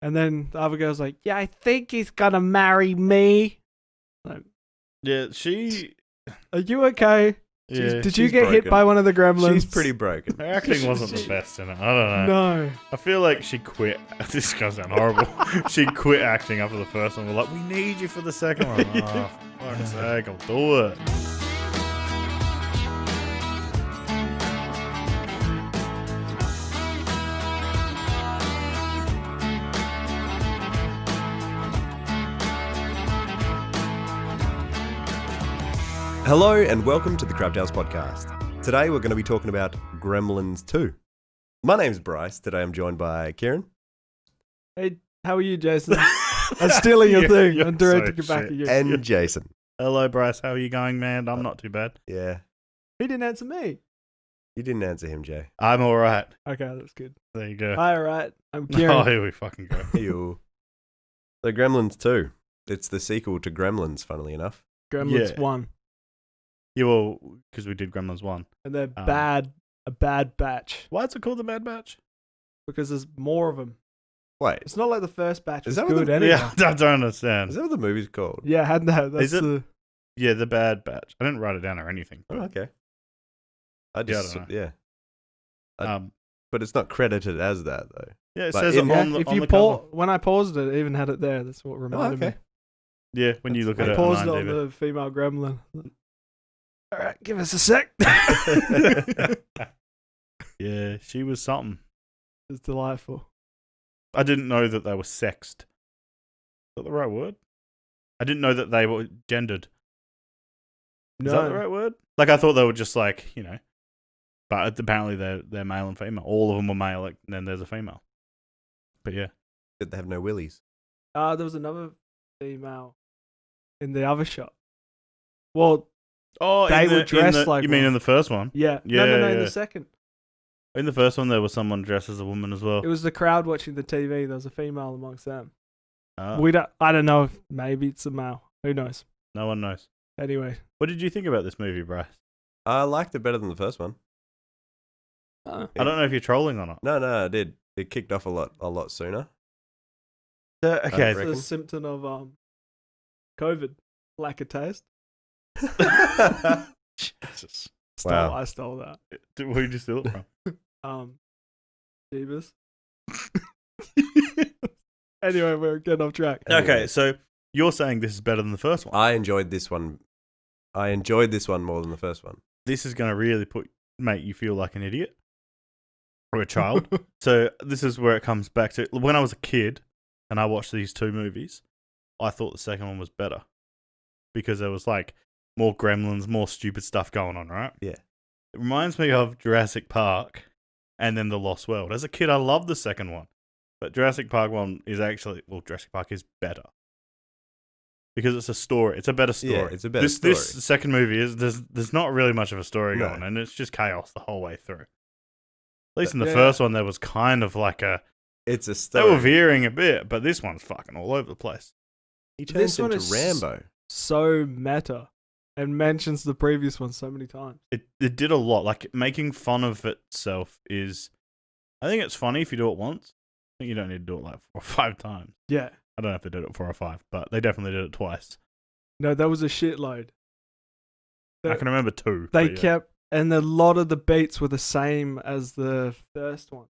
And then the other girl's like, yeah, I think he's gonna marry me. Like, Yeah, she... are you okay? Yeah, Did you get hit by one of the gremlins? She's pretty broken. her acting wasn't the best in it. I don't know. No. I feel like she quit. This gonna sound horrible. She quit acting after the first one. We're like, we need you for the second one. Oh, for fuck's sake, I'll do it. Hello and welcome to the Crab Tales podcast. Today we're going to be talking about Gremlins 2. My name's Bryce. Today I'm joined by Kirren. Hey, how are you, Jason? I'm stealing your thing. you're I'm directing so it back at you. And Jayson. Hello, Bryce. How are you going, man? I'm not too bad. Yeah. He didn't answer me. You didn't answer him, Jay. I'm all right. Okay, that's good. There you go. Hi, all right. I'm Oh, Kieran. here we fucking go. Ew. So Gremlins 2. It's the sequel to Gremlins, funnily enough. Gremlins yeah. 1. Yeah, well, because we did Gremlins 1. And they're a bad batch. Why is it called the Bad Batch? Because there's more of them. Wait, It's not like the first batch was Is that what good the- anyway. Yeah, I don't understand. is that what the movie's called? Yeah, hadn't that. That's Is it? the... Yeah, the Bad Batch. I didn't write it down or anything. Oh, But, okay. I Yeah, I just, don't know. yeah. um, But it's not credited as that, though. yeah, it But says in- it Yeah, on the, if on you the pause, cover. when I paused it, it even had it there. That's what reminded okay. Yeah, when you look me. at I it paused on it on IMDb. the female gremlin. All right, give us a sec. Yeah, she was something. It's delightful. I didn't know that they were sexed. Is that the right word? I didn't know that they were gendered. Is that the right word? Like, I thought they were just like, you know. But apparently they're male and female. All of them were male, like, and then there's a female. But yeah. Did they have no willies? There was another female in the other shot. Well, Oh, They were dressed like You mean one. in the first one? yeah. Yeah, no, in yeah. the second. In the first one, there was someone dressed as a woman as well. It was the crowd watching the TV. There was a female amongst them. Ah, I don't know if maybe it's a male. Who knows? no one knows. Anyway. What did you think about this movie, Bryce? I liked it better than the first one. I don't know if you're trolling or not. No, I did. It kicked off a lot sooner. Okay. It's reckon. a symptom of COVID. Lack of taste. Jesus. Wow. I stole that. Where did you steal it from? Jeebus. Anyway, we're getting off track. Okay, so you're saying this is better than the first one. I enjoyed this one. I enjoyed this one more than the first one. This is going to really make you feel like an idiot or a child. So this is where it comes back to. When I was a kid and I watched these two movies, I thought the second one was better because there was like more gremlins, more stupid stuff going on, right? Yeah. It reminds me of Jurassic Park and then The Lost World. As a kid, I loved the second one. But Jurassic Park one is actually, Jurassic Park is better. Because it's a story. It's a better story. Yeah, it's a better story. This second movie is, there's not really much of a story No. going, and it's just chaos the whole way through. At least in the Yeah. first one, there was kind of like It's a they story. were veering a bit, but this one's fucking all over the place. He turns This one into is Rambo. So meta. And mentions the previous one so many times. It did a lot. Like, making fun of itself is, I think it's funny if you do it once. I think you don't need to do it like 4 or 5 times. Yeah. I don't know if they did it 4 or 5, but they definitely did it twice. No, that was a shitload. I can remember 2. They but yeah. kept, and a lot of the beats were the same as the first one.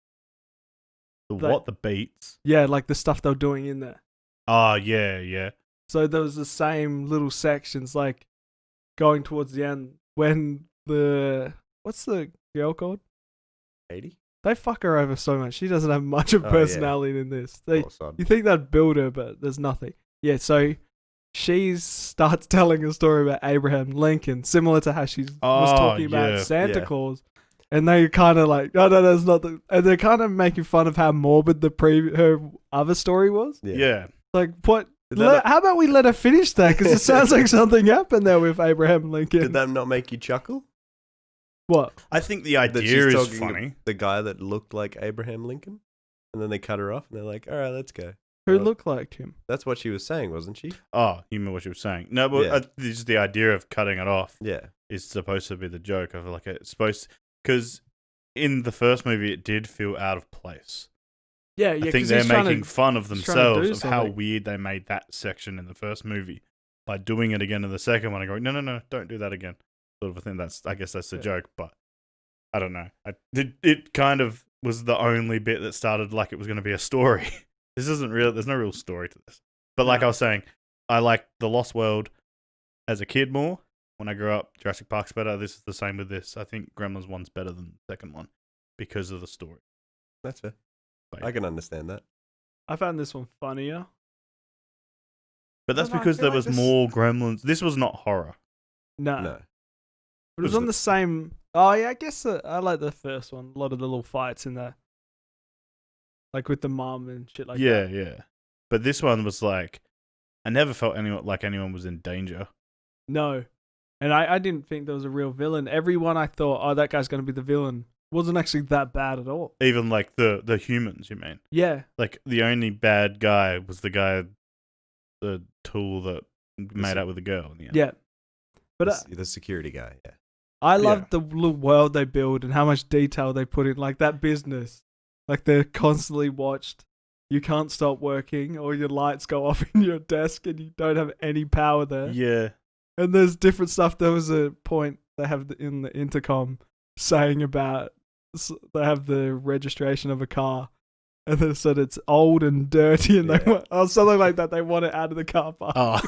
The beats? Yeah, like the stuff they were doing in there. Oh, yeah. So there was the same little sections, like going towards the end when what's the girl called? 80? They fuck her over so much. She doesn't have much of Oh, personality in this. You think they'd build her, but there's nothing. Yeah, so she starts telling a story about Abraham Lincoln, similar to how she was talking about Santa Yeah. Claus. And they kind of like, no, that's not the... And they're kind of making fun of how morbid her other story was. Yeah. Like, what... Did that how about we let her finish that? Because it sounds like something happened there with Abraham Lincoln. Did that not make you chuckle? What? I think the That idea she's is talking funny. to the guy that looked like Abraham Lincoln? And then they cut her off and they're like, all right, let's go. Who Well, looked like him? That's what she was saying, wasn't she? Oh, you mean what you were saying? No, but Yeah. this is the idea of cutting it off Yeah. is supposed to be the joke of like it's supposed because in the first movie it did feel out of place. Yeah, I think they're making fun of themselves of how weird they made that section in the first movie by doing it again in the second one and going, no, don't do that again. Sort of a thing. I guess that's the joke, but I don't know. It kind of was the only bit that started like it was going to be a story. This isn't real. There's no real story to this. But like I was saying, I like The Lost World as a kid more. When I grew up, Jurassic Park's better. This is the same with this. I think Gremlins 1's better than the second one because of the story. That's fair. I can understand that. I found this one funnier. But that's because there was more Gremlins. This was not horror. No. But it was on the same... Oh, yeah, I guess I like the first one. A lot of the little fights in there. Like with the mom and shit like that. Yeah. But this one was like... I never felt anyone was in danger. No. And I didn't think there was a real villain. Everyone I thought, oh, that guy's going to be the villain, wasn't actually that bad at all. Even like the humans, you mean? Yeah. Like the only bad guy was the tool that made out with the girl. In the end. Yeah. But the security guy, yeah. I loved the little world they build and how much detail they put in. Like that business. Like they're constantly watched. You can't stop working or your lights go off in your desk and you don't have any power there. Yeah. And there's different stuff. There was a point they have in the intercom saying about they have the registration of a car. And they said it's old and dirty and they want, something like that. They want it out of the car park. Oh.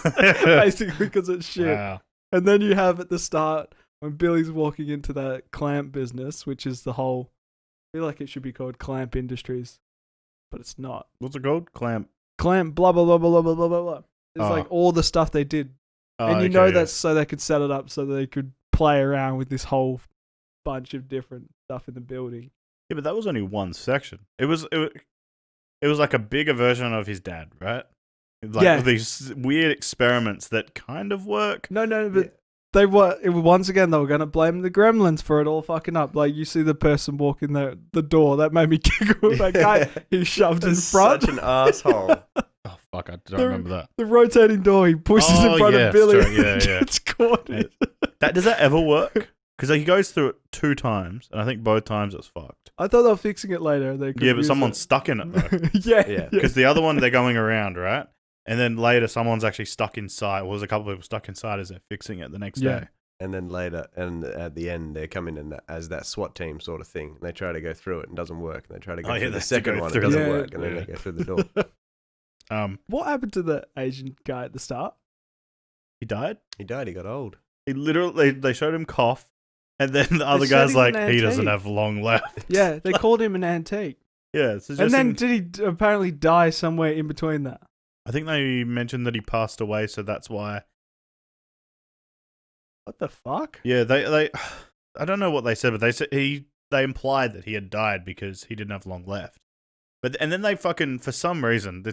Basically because it's shit. Wow. And then you have at the start when Billy's walking into that clamp business, which is the whole, I feel like it should be called Clamp Industries, but it's not. What's it called? Clamp, blah, blah, blah, blah, blah, blah, blah. It's like all the stuff they did. And that's so they could set it up so they could play around with this whole bunch of different stuff in the building. Yeah, but that was only one section. It was like a bigger version of his dad, right? Like these weird experiments that kind of work. No, but they were once again they were going to blame the Gremlins for it all fucking up. Like you see the person walking the door that made me giggle. That guy he shoved in front. Such an asshole. Oh fuck! I don't remember that. The rotating door he pushes in front of Billy. Yeah. It's caught. Does that ever work? Because he goes through it 2 times, and I think both times it's fucked. I thought they were fixing it later. But someone's stuck in it though. Yeah. Because the other one they're going around, right? And then later someone's actually stuck inside. Well, there's a couple of people stuck inside as they're fixing it the next day. And then later, and at the end, they're coming in as that SWAT team sort of thing. And they try to go through it and it doesn't work. And they try to go through the second one, it doesn't work. And then they go through the door. What happened to the Asian guy at the start? He died? He died. He got old. He literally, they showed him cough. And then the other guy's like, he doesn't have long left. Yeah, they called him an antique. Yeah. And then did he apparently die somewhere in between that? I think they mentioned that he passed away, so that's why. What the fuck? Yeah, they I don't know what they said, but they said they implied that he had died because he didn't have long left. And then they fucking, for some reason,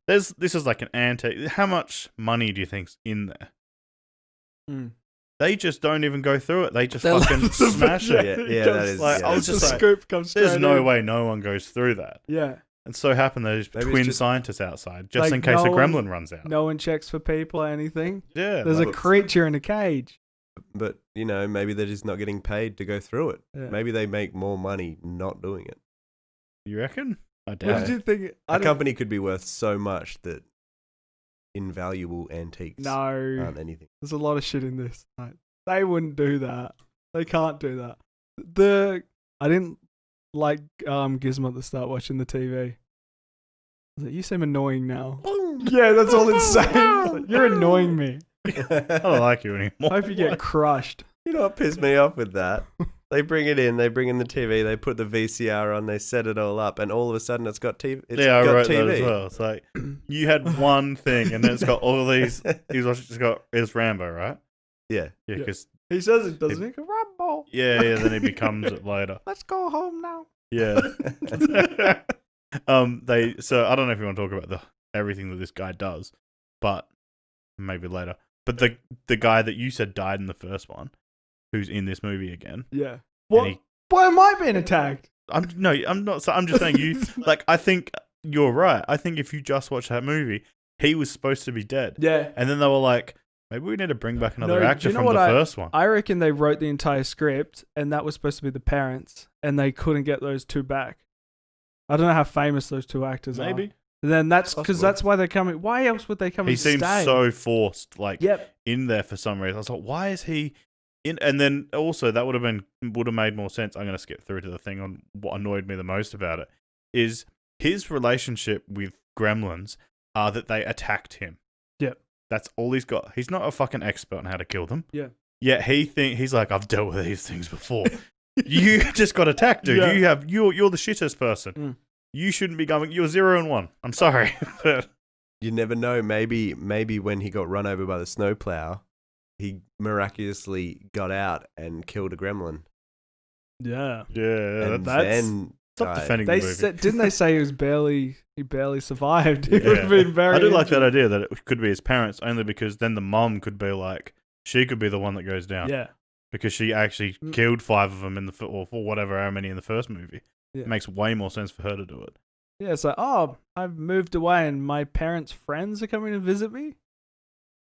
this is like an antique. How much money do you think's in there? They just don't even go through it. They just fucking smash it. Yeah, that is. Like, I was just like, scoop comes there's no way no one goes through that. Yeah. And so happened there's twin scientists outside, just in case a gremlin runs out. No one checks for people or anything. Yeah. There's a creature in a cage. But, maybe they're just not getting paid to go through it. Yeah. Maybe they make more money not doing it. You reckon? I doubt. What did you think? A company could be worth so much that invaluable antiques aren't anything. There's a lot of shit in this. Like, they wouldn't do that. They can't do that. I didn't like Gizmo at the start watching the TV. I was like, you seem annoying now. Yeah, that's all it's saying. Like, you're annoying me. I don't like you anymore. I hope you get crushed. You know what pissed me off with that? They bring it in, they bring in the TV, they put the VCR on, they set it all up, and all of a sudden it's got TV. I wrote that as well. It's like, you had one thing, and then it's got all of these. It's Rambo, right? Yeah. Yeah, because he says it, doesn't he? Rambo. Yeah, then he becomes it later. Let's go home now. Yeah. So I don't know if you want to talk about everything that this guy does, but maybe later. But the guy that you said died in the first one, who's in this movie again. Yeah. What? Why am I being attacked? I'm not. I'm just saying you. Like, I think you're right. I think if you just watch that movie, he was supposed to be dead. Yeah. And then they were like, maybe we need to bring back another actor from the first one. I reckon they wrote the entire script, and that was supposed to be the parents, and they couldn't get those two back. I don't know how famous those two actors are. Maybe. And then that's because that's why they're coming. Why else would they come He and stay? seems so forced, in there for some reason. I was like, why is he in? And then also that would have made more sense. I'm going to skip through to the thing on what annoyed me the most about it is his relationship with Gremlins that they attacked him. Yep. That's all he's got. He's not a fucking expert on how to kill them. Yeah. Yet he's like, I've dealt with these things before. You just got attacked, dude. Yeah. You're the shittest person. Mm. You shouldn't be going. You're 0 and 1. I'm sorry, but you never know. Maybe when he got run over by the snowplow, he miraculously got out and killed a gremlin. Yeah. Yeah. And then stop defending they the movie. Didn't they say he barely survived? He would have been very. I do like that idea that it could be his parents, only because then the mom could be like, she could be the one that goes down. Yeah. Because she actually killed 5 of them in or whatever, how many in the first movie. Yeah. It makes way more sense for her to do it. Yeah, it's like, I've moved away and my parents' friends are coming to visit me.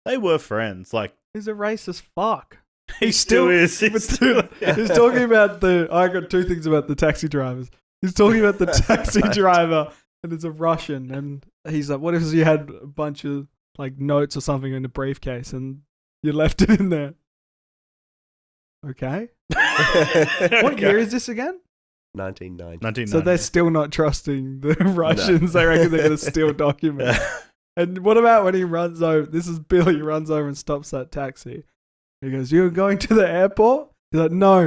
They were friends. Like, he's a racist fuck. He still is. He's talking about I got 2 things about the taxi drivers. He's talking about the taxi driver and it's a Russian and he's like, what if you had a bunch of like notes or something in a briefcase and you left it in there? Okay. What year is this again? 1990. So they're still not trusting the Russians. They reckon they're going to steal documents. And what about when he runs over? This is Billy runs over and stops that taxi. He goes, "You're going to the airport?" He's like, "No."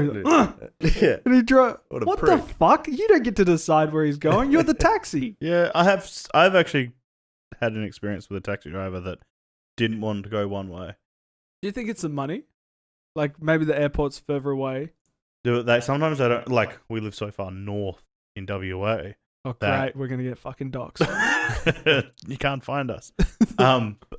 Yeah. And he drives. What the prick. fuck? You don't get to decide where he's going. You're the taxi. Yeah, I've actually had an experience with a taxi driver that didn't want to go one way. Do you think it's the money? Like maybe the airport's further away. Sometimes they don't, like, we live so far north in WA. Oh, great. We're going to get fucking docs. You can't find us.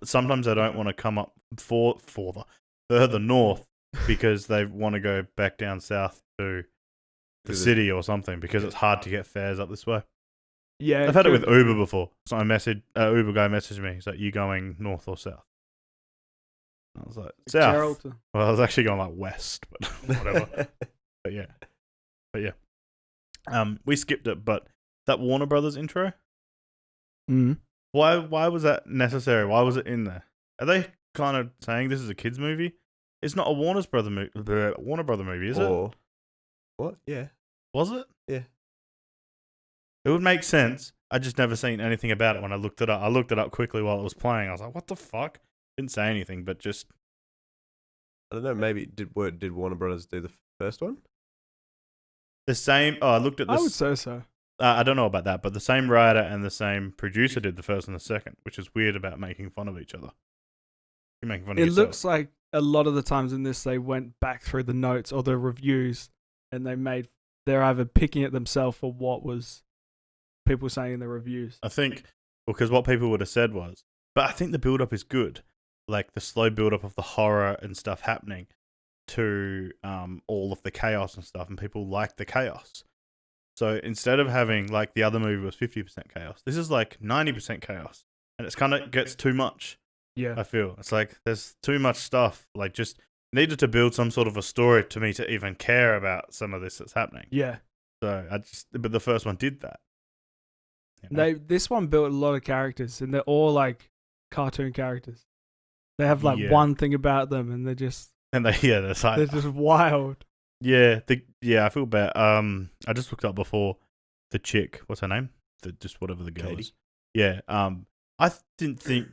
Sometimes I don't want to come up further north because they want to go back down south to the city or something because it's hard to get fares up this way. Yeah. I've had it with Uber before. So Uber guy messaged me. He's like, you going north or south? I was like, south. Geraldton. Well, I was actually going like west, but whatever. But yeah. We skipped it, but that Warner Brothers intro. Why was that necessary? Why was it in there? Are they kind of saying this is a kids movie? It's not a Warner Brother movie, is it? What? Yeah. Was it? Yeah. It would make sense. I just never seen anything about it when I looked it up. I looked it up quickly while it was playing. I was like, what the fuck? Didn't say anything, but just... I don't know, maybe did Warner Brothers do the first one? The same... Oh, I looked at this... I would say so. I don't know about that, but the same writer and the same producer did the first and the second, which is weird about making fun of each other. You're making fun of yourself. It looks like a lot of the times in this, they went back through the notes or the reviews and they're either picking at themselves for what was people saying in the reviews. I think, because what people would have said was, but I think the build-up is good. Like the slow build-up of the horror and stuff happening to all of the chaos and stuff, and people like the chaos. So instead of having, like, the other movie was 50% chaos, this is like 90% chaos. And it's kind of gets too much. Yeah. I feel. It's like there's too much stuff. Like, just needed to build some sort of a story to me to even care about some of this that's happening. Yeah. So but the first one did that. You know? This one built a lot of characters, and they're all like cartoon characters. They have like one thing about them, and they're just they're just wild. Yeah, I feel bad. I just looked up before the chick. What's her name? Just whatever the girl is. Yeah. I didn't think.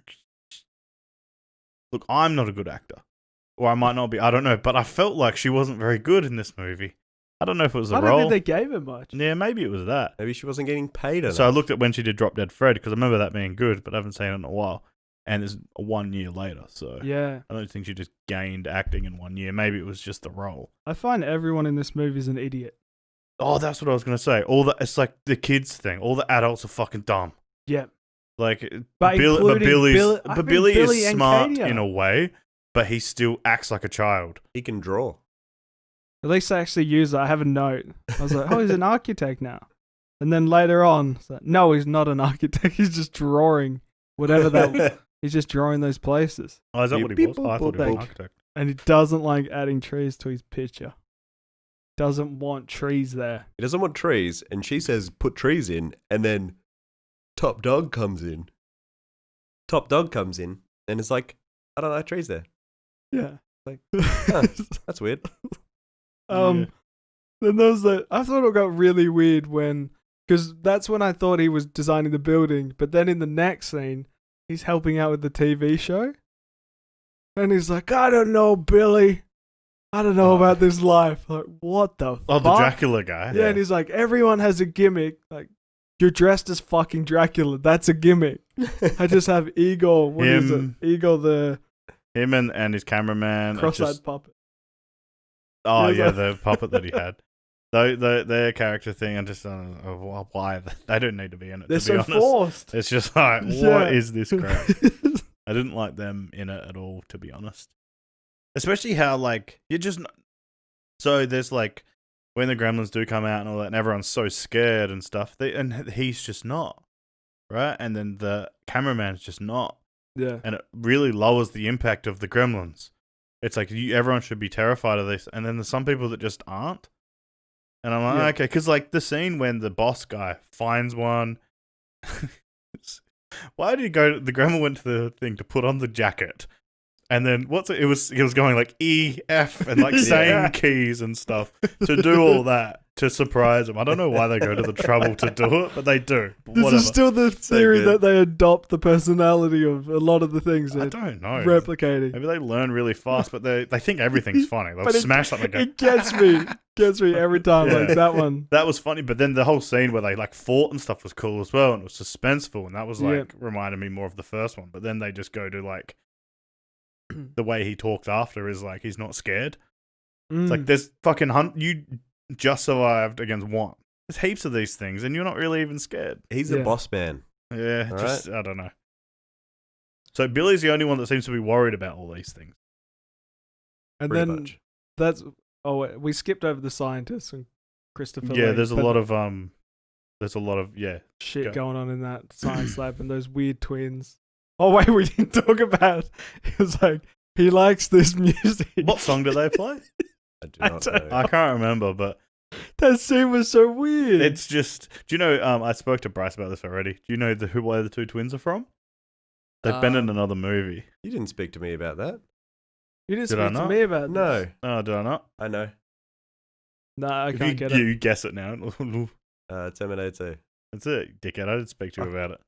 Look, I'm not a good actor, or I might not be. I don't know, but I felt like she wasn't very good in this movie. I don't know if it was the role. I don't think they gave her much. Yeah, maybe it was that. Maybe she wasn't getting paid enough. So I looked at when she did Drop Dead Fred because I remember that being good, but I haven't seen it in a while. And it's 1 year later, so yeah, I don't think she just gained acting in 1 year. Maybe it was just the role. I find everyone in this movie is an idiot. Oh, that's what I was gonna say. It's like the kids thing. All the adults are fucking dumb. Yeah, like Billy is smart in a way, but he still acts like a child. He can draw. At least I actually use it. I have a note. I was like, oh, he's an architect now. And then later on, it's like, no, he's not an architect. He's just drawing whatever that. He's just drawing those places. Oh, is that what he was? I thought he was an architect. And he doesn't like adding trees to his picture. doesn't want trees there. He doesn't want trees, and she says, put trees in, and then Top Dog comes in. And it's like, I don't like trees there. Yeah. Like, huh, that's weird. Then there's that. I thought it got really weird because that's when I thought he was designing the building, but then in the next scene, he's helping out with the TV show. And he's like, I don't know, Billy. I don't know about this life. Like, what the fuck? Oh, the Dracula guy. Yeah, and he's like, everyone has a gimmick. Like, you're dressed as fucking Dracula. That's a gimmick. I just have Igor. What is it? Igor the... Him and his cameraman. Cross-eyed puppet. Oh, yeah, the puppet that he had. Their character thing, I just don't know why. They don't need to be in it, They're to be honest. forced. It's just like, what is this crap? I didn't like them in it at all, to be honest. Especially how, like, you just... So there's, like, when the Gremlins do come out and all that, and everyone's so scared and stuff, and he's just not, right? And then the cameraman's just not. Yeah. And it really lowers the impact of the Gremlins. It's like, everyone should be terrified of this, and then there's some people that just aren't. And I'm like, okay, because, like, the scene when the boss guy finds one... Why did he go... The Gremlin went to the thing to put on the jacket... And then he was going like E, F, and like saying keys and stuff to do all that to surprise him. I don't know why they go to the trouble to do it, but they do. This is still the theory that they adopt the personality of a lot of the things. I don't know. Replicating. Maybe they learn really fast, but they think everything's funny. They'll smash something. It gets me every time. Like that one. That was funny, but then the whole scene where they like fought and stuff was cool as well, and it was suspenseful, and that was like reminded me more of the first one. But then they just go to like. The way he talked after is like he's not scared. It's like there's fucking you just survived against one. There's heaps of these things, and you're not really even scared. He's the boss man. Yeah, I don't know. So Billy's the only one that seems to be worried about all these things. And Pretty then much. We skipped over the scientists and Christopher. Yeah, Lee, there's a lot of shit going on in that science lab, and those weird twins. Oh wait, we didn't talk about. It was like he likes this music. What song do they play? I do not know. I can't remember, but that scene was so weird. It's just. Do you know? I spoke to Bryce about this already. Do you know where the two twins are from? They've been in another movie. You didn't speak to me about that. You didn't speak to me about this. Oh, did I not? I know. No, I can't get it. You guess it now. Terminator 2. That's it, dickhead. I didn't speak to you about it.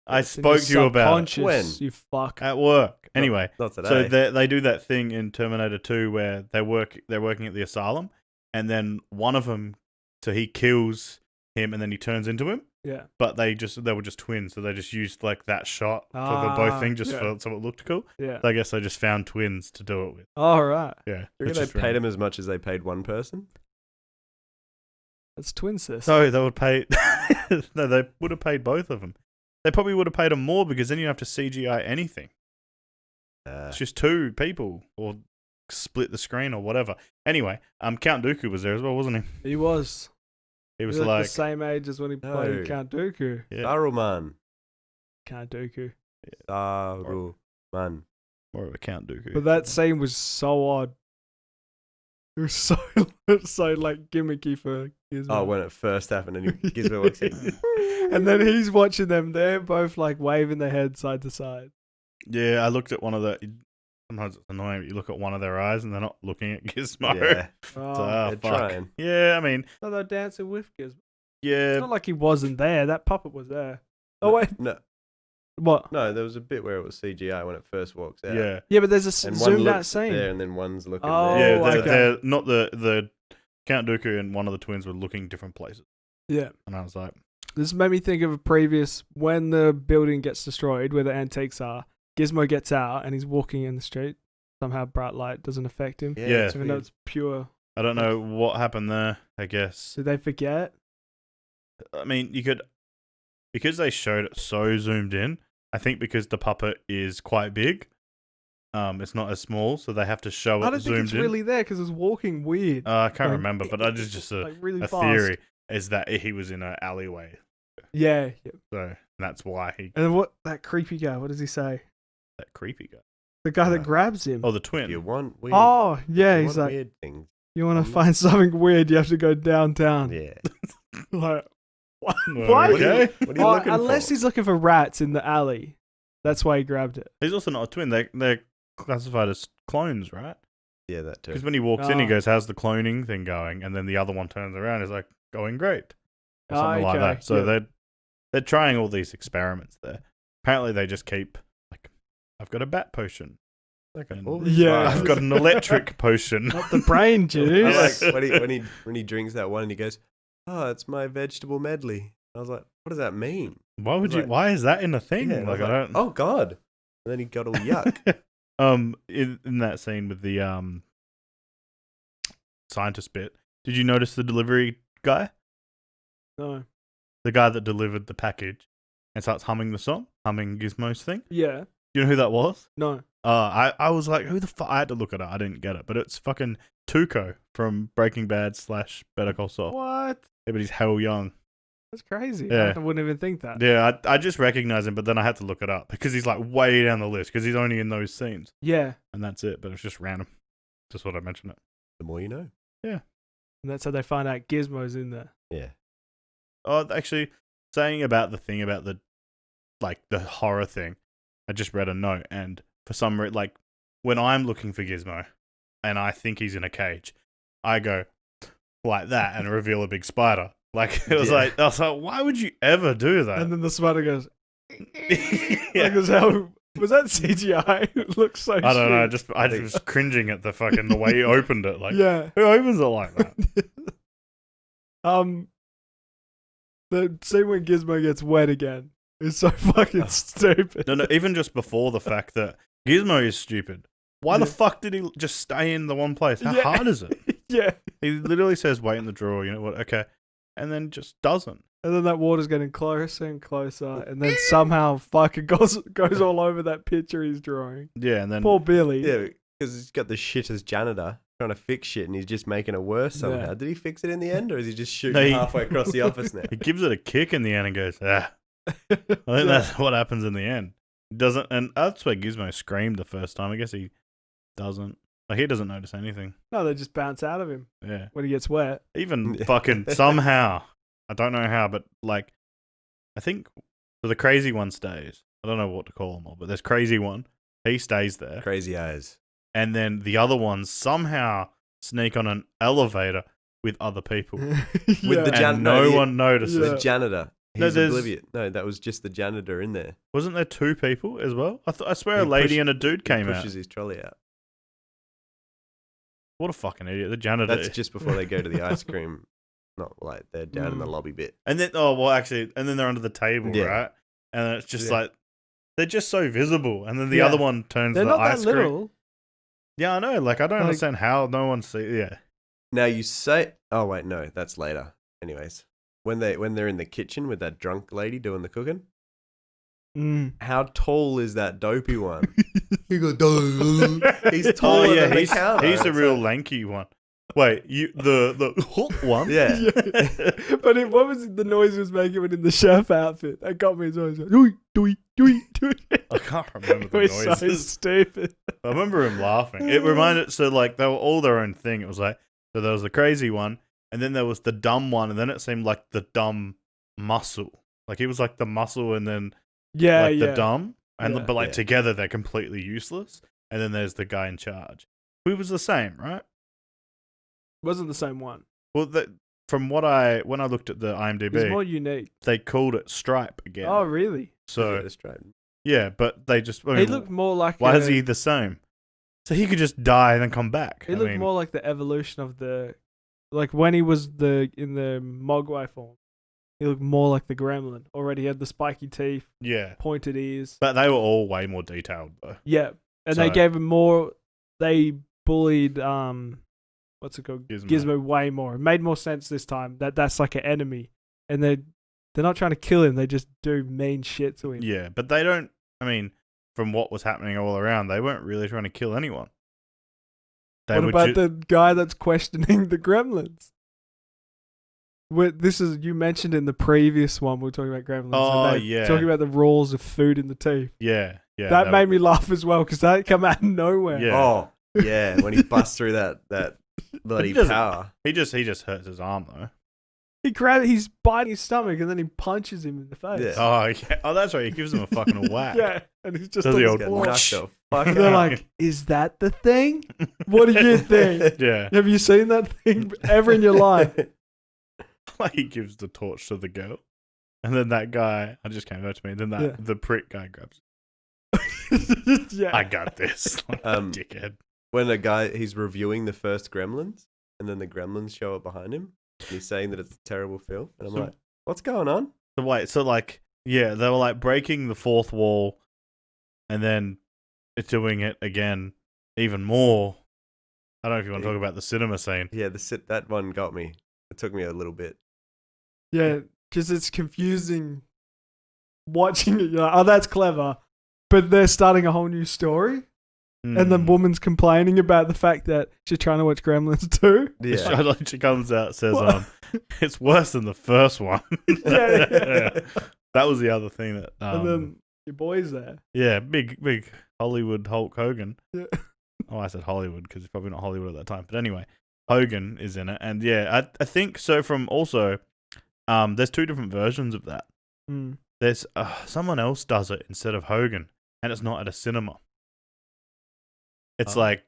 I spoke to you about it. When? You fuck. At work. Anyway, not today. So they do that thing in Terminator 2 where they're working at the asylum, and then one of them, so he kills him and then he turns into him. Yeah. But they were just twins, so they just used like that shot for the both thing so it looked cool. Yeah. So I guess they just found twins to do it with. All right. Yeah. You think they paid him as much as they paid one person? That's twin sis. No, they would pay. No, they would have paid both of them. They probably would have paid them more because then you have to CGI anything. It's just two people or split the screen or whatever. Anyway, Count Dooku was there as well, wasn't he? He was. He was like the same age as when he played Count Dooku. Yeah. Saruman. Count Dooku. Saruman. More of a Count Dooku. But that scene was so odd. It was so like gimmicky for Gizmo. Oh, when it first happened and Gizmo walks in. And then he's watching them. They're both like waving their heads side to side. Yeah, I looked at one of the. Sometimes it's annoying, but you look at one of their eyes and they're not looking at Gizmo. Yeah. They're trying. Yeah, I mean. So they're dancing with Gizmo. Yeah. It's not like he wasn't there. That puppet was there. Oh, wait. No. What? No, there was a bit where it was CGI when it first walks out. Yeah. Yeah, but there's a zoomed out scene. There and then one's looking Yeah, there. they're not the Count Dooku and one of the twins were looking different places. Yeah. And I was like. This made me think of a previous, when the building gets destroyed, where the antiques are, Gizmo gets out and he's walking in the street. Somehow bright light doesn't affect him. Yeah. Even though it's pure. I don't know what happened there, I guess. Did they forget? I mean, because they showed it so zoomed in, I think because the puppet is quite big, it's not as small, so they have to show it zoomed in. I don't think it's really there because it's walking weird. I can't remember, but I just really a fast. theory is that he was in an alleyway. Yeah. So that's why he... And what, that creepy guy, what does he say? That creepy guy. The guy that grabs him. Oh, the twin. You want weird. Oh, yeah, he's like... weird things. You want to find something weird, you have to go downtown. Yeah. Like, what? Well, okay. What are you looking unless for? he's looking for rats in the alley. That's why he grabbed it. He's also not a twin. They're classified as clones, right? Yeah, that too. Because when he walks in, he goes, "How's the cloning thing going?" And then the other one turns around, is like, "Going great," or something like that. So they're trying all these experiments there. Apparently, they just keep like, "I've got a bat potion." I've got an electric potion. Not the brain juice. I like when he drinks that one and he goes, "Oh, it's my vegetable medley." I was like, "What does that mean?" Why would you? Why is that in a thing? Yeah, like I don't. Oh God! And then he got all yuck. In that scene with the scientist bit, did you notice the delivery guy? No. The guy that delivered the package and starts humming the song, humming Gizmo's thing. Yeah. You know who that was? No. I was like, who the fuck? I had to look it up. I didn't get it, but it's fucking Tuco from Breaking Bad / Better Call Saul. What? Yeah, but he's hell young. That's crazy. Yeah. I wouldn't even think that. Yeah, I just recognized him, but then I had to look it up because he's like way down the list because he's only in those scenes. Yeah. And that's it, but it's just random. Just what I mentioned it. The more you know. Yeah. And that's how they find out Gizmo's in there. Yeah. Oh, actually, saying about the thing about the horror thing, I just read a note, and for some reason, like when I'm looking for Gizmo, and I think he's in a cage, I go like that and reveal a big spider. Like I was like, why would you ever do that? And then the spider goes. Yeah. Like, was that CGI? It looks so. I don't know. I just was cringing at the way he opened it. Like, yeah, who opens it like that? The scene when Gizmo gets wet again is so fucking stupid. No, even just before the fact that Gizmo is stupid. Why the fuck did he just stay in the one place? How hard is it? Yeah. He literally says, "Wait in the drawer." You know what? Okay, and then just doesn't. And then that water's getting closer and closer, and then somehow fucking goes all over that picture he's drawing. Yeah, and then poor Billy. Yeah, because he's got the shit as janitor trying to fix shit, and he's just making it worse somehow. Yeah. Did he fix it in the end, or is he just shooting halfway across the office now? he gives it a kick in the end and goes, "Ah." I think that's what happens in the end. He doesn't, and that's where Gizmo screamed the first time. I guess he doesn't. Like he doesn't notice anything. No, they just bounce out of him. Yeah, when he gets wet. Even fucking somehow. I don't know how, but like, I think the crazy one stays. I don't know what to call them all, but there's crazy one. He stays there. Crazy eyes. And then the other ones somehow sneak on an elevator with other people. With the janitor. No one notices. The janitor. He's No, oblivious. No, that was just the janitor in there. Wasn't there two people as well? I swear a lady and a dude came out. Pushes his trolley out. What a fucking idiot. The janitor. That's just before they go to the ice cream. Not like they're down in the lobby bit. And then, and then they're under the table, right? And it's just like, they're just so visible. And then the other one turns they're the not ice that cream. little. Yeah, I know. Like, I don't understand how no one sees. Yeah. Now you say, oh wait, no, that's later. Anyways, when they're in the kitchen with that drunk lady doing the cooking, how tall is that dopey one? He goes, he's taller than the counter. He's the real lanky one. Wait, the one? Yeah. But what was the noise he was making when in the chef outfit? That got me as well. Like, I can't remember the noises. It was so stupid. I remember him laughing. It reminded, so like they were all their own thing. It was like, so there was the crazy one, and then there was the dumb one, and then it seemed like the dumb muscle. Like he was like the muscle, and then the dumb, and but together they're completely useless. And then there's the guy in charge, who was the same, right? Wasn't the same one. Well, from when I looked at the IMDb, it's more unique. They called it Stripe again. Oh, really? So yeah, but they just. I mean, he looked more like. Why is he the same? So he could just die and then come back. He looked more like the evolution of like when he was in the Mogwai form. He looked more like the Gremlin. Already he had the spiky teeth, pointed ears. But they were all way more detailed though. Yeah, and they gave him more. They bullied what's it called? Gizmo way more. It made more sense this time. That's like an enemy, and they're not trying to kill him. They just do mean shit to him. Yeah, but they don't. I mean, from what was happening all around, they weren't really trying to kill anyone. What about the guy that's questioning the Gremlins? You mentioned in the previous one we were talking about Gremlins. Oh yeah, talking about the rules of food in the teeth. Yeah. That made me laugh as well because that came out of nowhere. Yeah. Oh yeah, when he busts through that bloody doesn't- power. He just hurts his arm though. He's biting his stomach and then he punches him in the face. Yeah. Oh yeah. Oh, that's right. He gives him a fucking whack. Yeah, and he's just Does on the the old Get floor. knocked the fuck And they're out. like, "Is that the thing? What do you think? Yeah. Have you seen that thing ever in your life?" Like he gives the torch to the girl, and then that guy. I just came over to me. And then Yeah. the prick guy grabs. Yeah, I got this. Like, dickhead. When he's reviewing the first Gremlins, and then the Gremlins show up behind him, and he's saying that it's a terrible film, and I'm So- like, what's going on? So wait. So like, yeah, they were like breaking the fourth wall, and then it's doing it again, even more. I don't know if you want to talk about the cinema scene. Yeah, that one got me. It took me a little bit. yeah, because it's confusing. Watching it, you're like, "Oh, that's clever," but they're starting a whole new story, and the Mm. woman's complaining about the fact that she's trying to watch Gremlins too. Yeah. Like she comes out, says, What? it's worse than the first one. Yeah. That was the other thing that, And then your boy's there. yeah, big Hollywood Hulk Hogan. Yeah. Oh, I said Hollywood because he's probably not Hollywood at that time. But anyway, Hogan is in it, and yeah, I think so. From also, there's two different versions of that. Mm. There's someone else does it instead of Hogan, and it's not at a cinema. It's Oh. like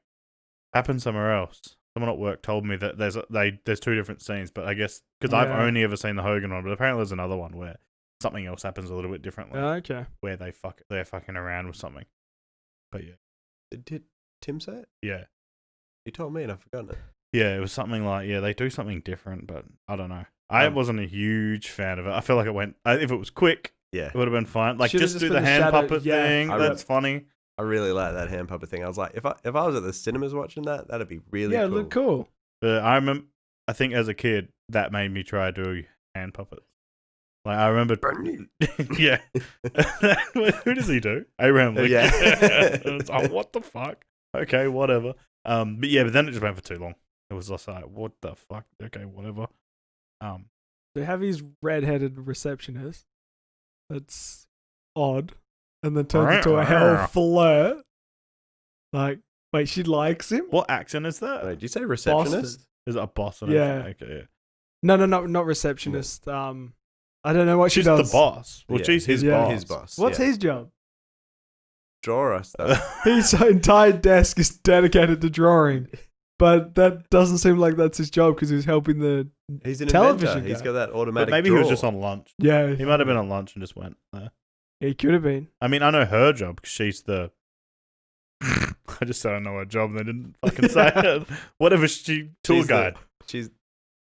happened somewhere else. Someone at work told me that there's two different scenes, but I guess because I've Yeah. only ever seen the Hogan one, but apparently there's another one where something else happens a little bit differently, Okay. where they're fucking around with something. But yeah, Did Tim say it? yeah, You told me and I've forgotten it. yeah. It was something like they do something different, but I don't know. I wasn't a huge fan of it. I feel like it went. If it was quick, Yeah. it would have been fine. Like Should've just just do been the the hand shadow- puppet yeah. thing. I That's funny. I really like that hand puppet thing. I was like, if I was at the cinemas watching that, that'd be really Yeah, cool. look cool. I think as a kid that made me try to do hand puppets. Like I remember, yeah. Who does he do? Abraham Lincoln. Yeah. It's like, what the fuck? Okay, whatever. But then it just went for too long. It was just like, what the fuck? Okay, whatever. They have his red-headed receptionist. That's odd. And then turns into a hell flirt. Like, wait, she likes him? What accent is that? Wait, did you say receptionist? Boston. Is it a Boston Yeah. accent? Okay, yeah. No, not receptionist. I don't know what She's she does. the boss. Well, Yeah, she's his yeah. boss. His boss. What's yeah. his job? Draw us stuff. His entire desk is dedicated to drawing. But that doesn't seem like that's his job because he's helping the... He's an Television inventor. He's guy. got that But automatic maybe draw. he was just on lunch. Yeah. He might have been on lunch and just went there. He could have been. I mean, I know her job because she's the. I just said I know her job and they didn't fucking say it. Whatever she tour She's the- guide. She's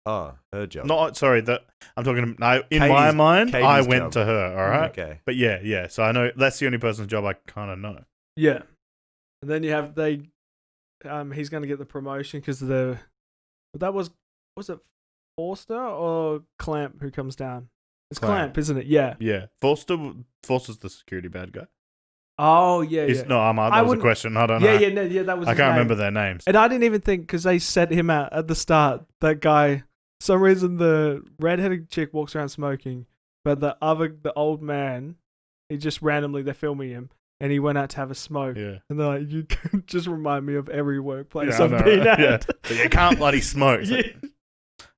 her job. Not sorry that I'm talking. No, in my Katie's- mind, I Katie's went job. to her. All right, Okay. but yeah. So I know that's the only person's job I kind of know. Yeah. And then you have he's going to get the promotion because was it Forster or Clamp who comes down? It's Clamp, isn't it? Yeah. Yeah, Forster's the security bad guy. Oh, yeah, He's, yeah. No, that was a wouldn't- question. I don't know. Yeah, that was I his can't name. remember their names. And I didn't even think, because they set him out at the start, that guy, for some reason the redheaded chick walks around smoking, but the old man, he just randomly, they're filming him, and he went out to have a smoke. Yeah. And they're like, you can just remind me of every workplace Yeah, I I've know, been right? at. Yeah. But you can't bloody smoke. Yeah.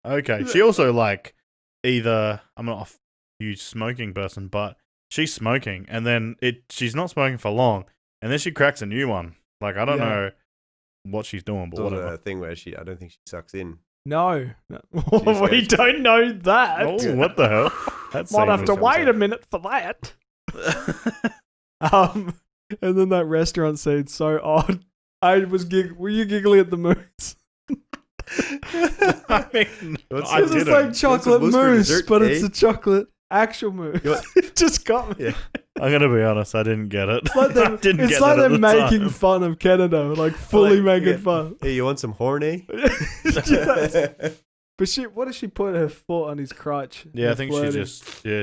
Okay. She also I'm not a huge smoking person, but she's smoking and then she's not smoking for long and then she cracks a new one. Like I don't Yeah. know what she's doing, but It's whatever. a thing where I don't think she sucks in. No. She's We got- don't know that. Oh, what the hell? That Might scene have was to wait a something. minute for that. And then that restaurant scene's so odd. Were you giggling at the moose? I mean, What's I It's just didn't. like chocolate mousse for mousse, dessert, but it's eh? a chocolate actual mousse. You want- It just got me. Yeah. I'm gonna be honest, I didn't get it. It's like I they're, didn't it's get like it at they're the making time. fun of Canada, like fully Like, making yeah. fun. Hey, you want some horny? Yes. But what does she put her foot on his crotch? Yeah, I think Flirting.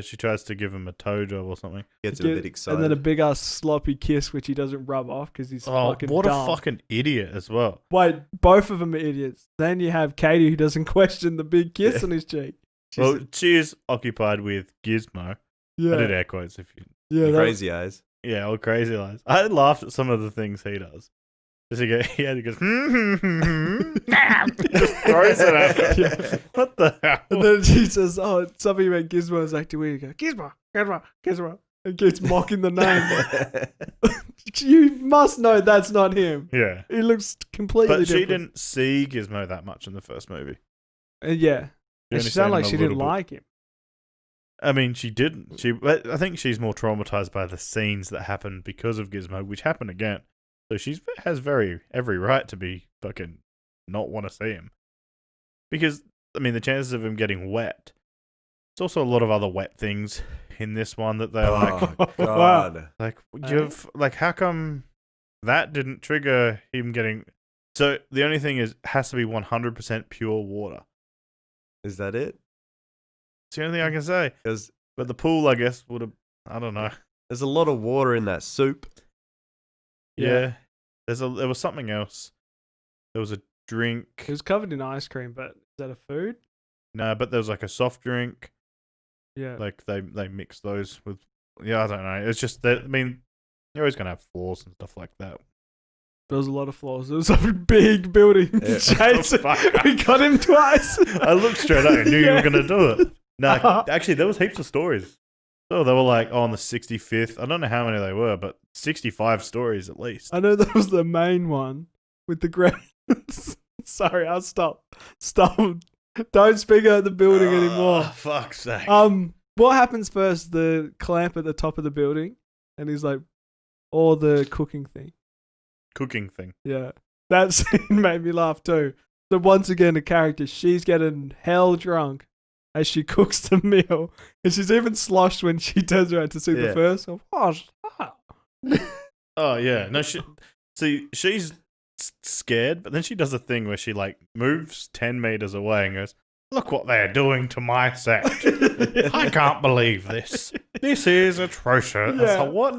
she tries to give him a toe job or something. Gets him a bit excited. And then a big ass sloppy kiss, which he doesn't rub off because he's Oh, fucking what dumb. a fucking idiot as well. Wait, both of them are idiots. Then you have Katie who doesn't question the big kiss Yeah. on his cheek. Well, she is occupied with Gizmo. Yeah, I did air quotes if you. yeah, that- crazy eyes. Yeah, all crazy eyes. I laughed at some of the things he does. Does he go? Yeah, he goes. Just throws it at her. Yeah. What the hell? And then she says, "Oh, something about Gizmo is acting weird." You go, "Gizmo, Gizmo, Gizmo," and keeps mocking the name. You must know that's not him. Yeah, He looks completely but different. she didn't see Gizmo that much in the first movie. Yeah. And only she seen sounded him like a she didn't little bit. like him. I mean, she didn't. I think she's more traumatized by the scenes that happened because of Gizmo, which happened again. So she has every right to be fucking not want to see him. Because, I mean, the chances of him getting wet. There's also a lot of other wet things in this one that they're Oh, God. how come that didn't trigger him getting... So the only thing is, it has to be 100% pure water. Is that it? It's the only thing I can say. But the pool, I guess, would have... I don't know. There's a lot of water in that soup. Yeah. There was something else. There was a drink. It was covered in ice cream, but is that a food? No, but there was like a soft drink. Yeah. Like they mix those with. Yeah, I don't know. It's just that. I mean, you're always gonna have flaws and stuff like that. There was a lot of flaws. It was a big building. Yeah. Jason, we got him twice. I looked straight at you, knew you were gonna do it. No, Uh-huh. actually, there was heaps of stories. So they were like, on the 65th. I don't know how many they were, but 65 stories at least. I know that was the main one with the Gremlins. Sorry, I'll stop. Stop. Don't speak out the building anymore. Fuck's sake. What happens first? The clamp at the top of the building, and he's like, or the cooking thing. Cooking thing. Yeah, that scene made me laugh too. So once again, the character, she's getting hell drunk as she cooks the meal, and she's even sloshed when she turns around to see the Yeah. first. Oh yeah, no. She's scared, but then she does a thing where she like moves 10 meters away and goes, "Look what they're doing to my set! I can't believe this. This is atrocious." Yeah. What?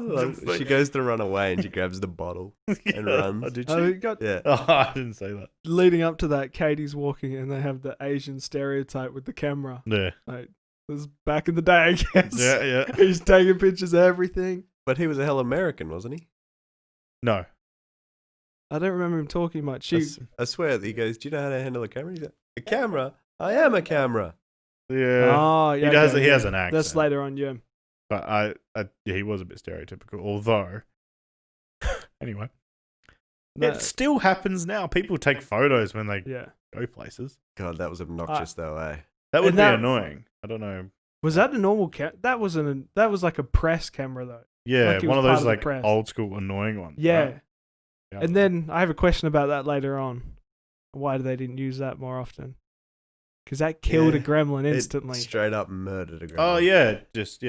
She goes to run away and she grabs the bottle and runs. Oh, did Oh, she? we got Yeah. Oh, I didn't say that. leading up to that. Katie's walking, and they have the Asian stereotype with the camera. Yeah, Like this was back in the day, I guess. yeah. He's taking pictures of everything. But he was a hell American, wasn't he? No, I don't remember him talking much. I swear, he goes, "Do you know how to handle a camera?" He's like, "A camera? I am a camera." yeah. Oh, yeah. He has an accent. That's later on, yeah. But yeah, he was a bit stereotypical. Although, anyway, No, it still happens now. People take photos when they yeah. go places. God, that was obnoxious, though, eh? That would And be that- annoying. I don't know. Was that the normal That wasn't. That was like a press camera though. Yeah, Like it one was of part those of the like press. old school annoying ones. Yeah. right? Yeah. And then I have a question about that later on. Why they didn't use that more often? Because that killed a Yeah. gremlin It instantly. straight up murdered a gremlin. Oh yeah,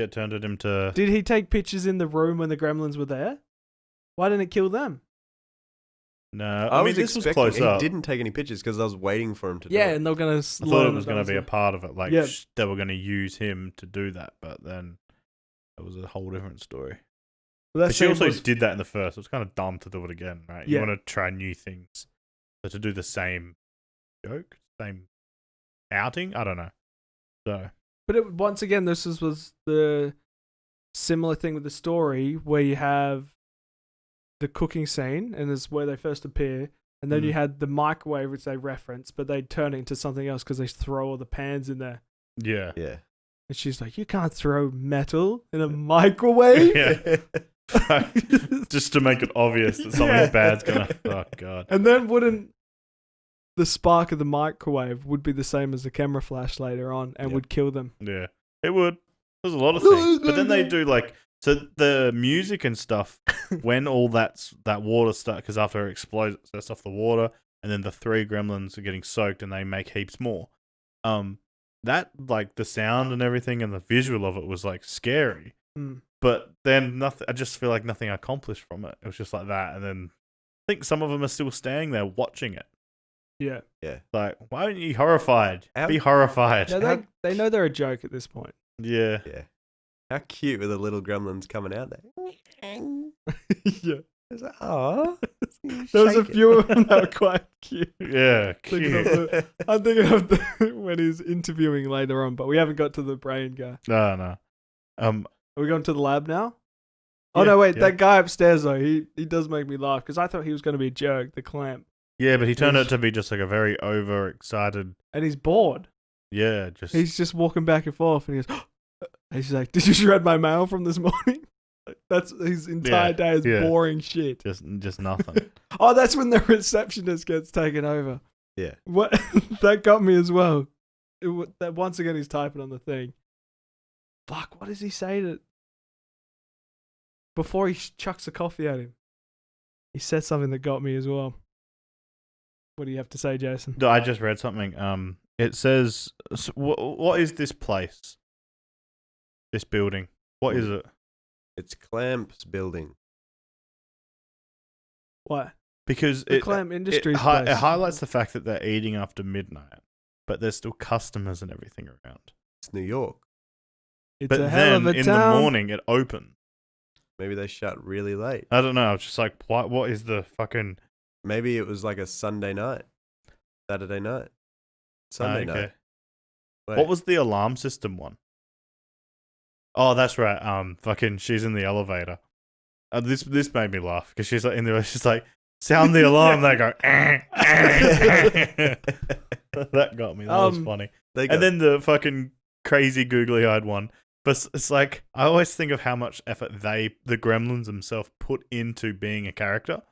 turned it into. Did he take pictures in the room when the gremlins were there? Why didn't it kill them? No, I I mean was this was expecting close up. He didn't take any pictures because I was waiting for him to Yeah, do it. and they're gonna. I thought it was going to be a part of it. Like Yeah. they were going to use him to do that, but then it was a whole different story. But she also did that in the first. It was kind of dumb to do it again, right? You Yeah. want to try new things, but to do the same joke, same outing. I don't know. So But once again, this was the similar thing with the story where you have the cooking scene, and it's where they first appear, and then you had the microwave, which they reference, but they turn it into something else because they throw all the pans in there. yeah, Yeah. And she's like, "You can't throw metal in a microwave." yeah. Just to make it obvious that something Yeah. bad's gonna. Oh god. And then wouldn't the spark of the microwave would be the same as the camera flash later on, and Yep. would kill them? Yeah, it would. There's a lot of things, but then they do like so the music and stuff when all that water starts because after it explodes, it sets off the water, and then the 3 gremlins are getting soaked, and they make heaps more. That like the sound and everything and the visual of it was like scary, but then nothing. I just feel like nothing accomplished from it. It was just like that, and then I think some of them are still staying there watching it. Yeah. Yeah. Like, why aren't you horrified? How- Be horrified. No, they know they're a joke at this point. Yeah. Yeah. How cute were the little gremlins coming out there? Yeah. It's like, aw. There was a few of them that were quite cute. Yeah, Thinking of cute. I'm thinking of when he's interviewing later on, but we haven't got to the brain guy. No. Are we going to the lab now? Oh no, wait, yeah. that guy upstairs though, he does make me laugh because I thought he was going to be a jerk, the clamp, Yeah, but he turned out to be just like a very overexcited. and he's bored. Yeah, just He's just walking back and forth, and he goes, and she's like, "Did you shred my mail from this morning?" That's his entire day is boring shit. just nothing. Oh, that's when the receptionist gets taken over. Yeah. What that got me as well. That once again he's typing on the thing. Fuck, what does he say to before he chucks the coffee at him? He said something that got me as well. What do you have to say, Jason? No, I just read something. It says, "What is this place? This building? What is it?" It's Clamp's building. What? Because The Clamp Industries it place. highlights the fact that they're eating after midnight, but there's still customers and everything around. It's New York. It's But a hell then of a in town. the morning it opens. Maybe they shut really late. I don't know. I was just like, what is the fucking Maybe it was like a Sunday night, Saturday night, Sunday night. Wait. What was the alarm system one? Oh, that's right. Fucking, she's in the elevator. This made me laugh because she's like in there. She's like, sound the alarm. They go. That got me. That was funny. And then the fucking crazy googly-eyed one. But it's like I always think of how much effort the Gremlins themselves put into being a character.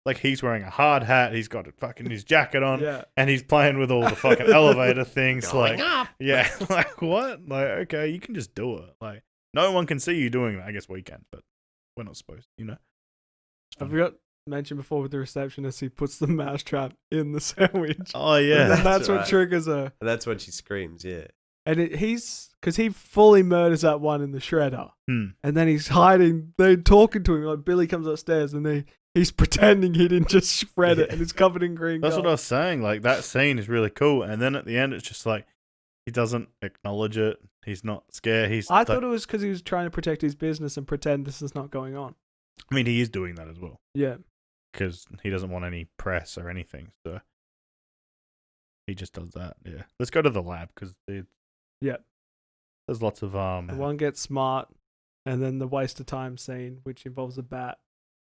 Like he's wearing a hard hat, he's got fucking his jacket on, and he's playing with all the fucking elevator things. Going like, up. Yeah, like what? Like okay, you can just do it. Like no one can see you doing that. I guess we can, but we're not supposed to, you know. I forgot to mention before with the receptionist, he puts the mousetrap in the sandwich. Oh yeah, And that's right. what triggers her. And that's when she screams. Yeah. And because he fully murders that one in the shredder. And then he's hiding. They're talking to him. Like Billy comes upstairs and he's pretending he didn't just shred it and it's covered in green. That's gold. what I was saying. Like that scene is really cool. And then at the end, it's just like he doesn't acknowledge it. He's not scared. I thought it was because he was trying to protect his business and pretend this is not going on. I mean, he is doing that as well. Yeah. Because he doesn't want any press or anything. So he just does that. Yeah. Let's go to the lab because there's lots of The one gets smart, and then the waste of time scene, which involves a bat.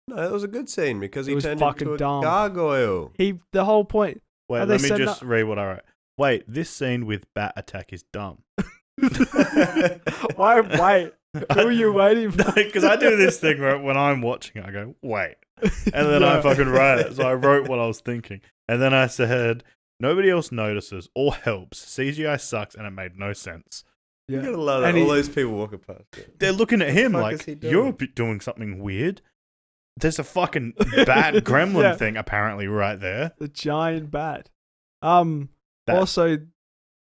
No, that was a good scene because he was turned fucking into a dumb. gargoyle. The whole point. Wait, Are let they me setting just read what I wrote. Wait, this scene with bat attack is dumb. Why? Wait. Who are you waiting for? Because I do this thing where when I'm watching it, I go, wait. And then I fucking write it. So I wrote what I was thinking. And then I said, nobody else notices or helps. CGI sucks and it made no sense. You gotta love that. All those people walking past it. They're looking at him What the fuck like, is he doing? you're doing something weird. There's a fucking bad gremlin thing apparently right there. The giant bat. That- Also,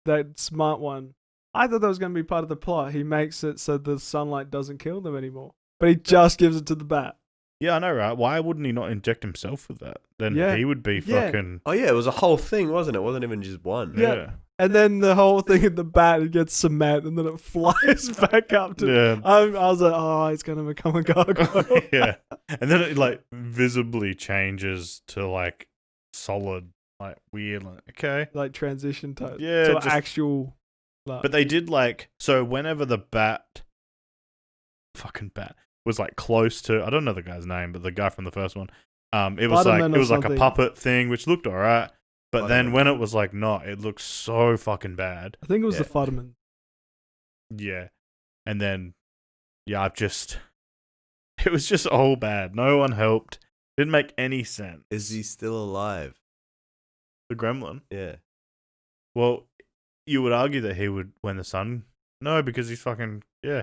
that smart one. I thought that was going to be part of the plot. He makes it so the sunlight doesn't kill them anymore. But he just gives it to the bat. Yeah, I know, right? Why wouldn't he not inject himself with that? Then he would be Yeah. fucking... Oh yeah, it was a whole thing, wasn't it? It wasn't even just one. Yeah. And then the whole thing in the bat, it gets cement and then it flies back up to... Yeah. I was like, oh, it's going to become a gargoyle. Yeah. And then it like visibly changes to like solid, like weird, like, okay. Like transition to just- actual... Like, But they did like, so whenever the fucking bat was like close to, I don't know the guy's name, but the guy from the first one, it was Spider-Man or like a something. puppet thing, which looked alright. But Spider-Man. then when it was like not, it looked so fucking bad. I think it was Yeah. the Futterman. Yeah. And then, yeah, it was just all bad. No one helped. Didn't make any sense. Is he still alive? The gremlin? Yeah. Well, you would argue that he would when the sun... No, because he's fucking... Yeah.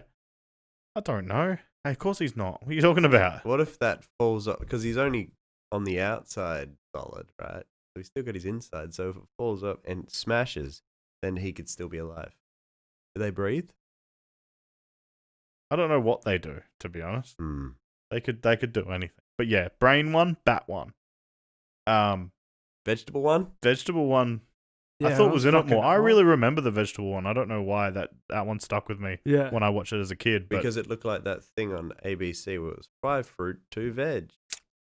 I don't know. Hey, of course he's not. What are you talking about? What if that falls up? Because he's only on the outside solid, right? So he's still got his inside. So if it falls up and smashes, then he could still be alive. Do they breathe? I don't know what they do, to be honest. Hmm. They could do anything. But yeah, brain one, bat one. Vegetable one? Vegetable one... I Yeah, thought was in it fucking more. I hot. really remember the vegetable one. I don't know why that one stuck with me Yeah. when I watched it as a kid. But Because it looked like that thing on ABC where it was 5 fruit, 2 veg.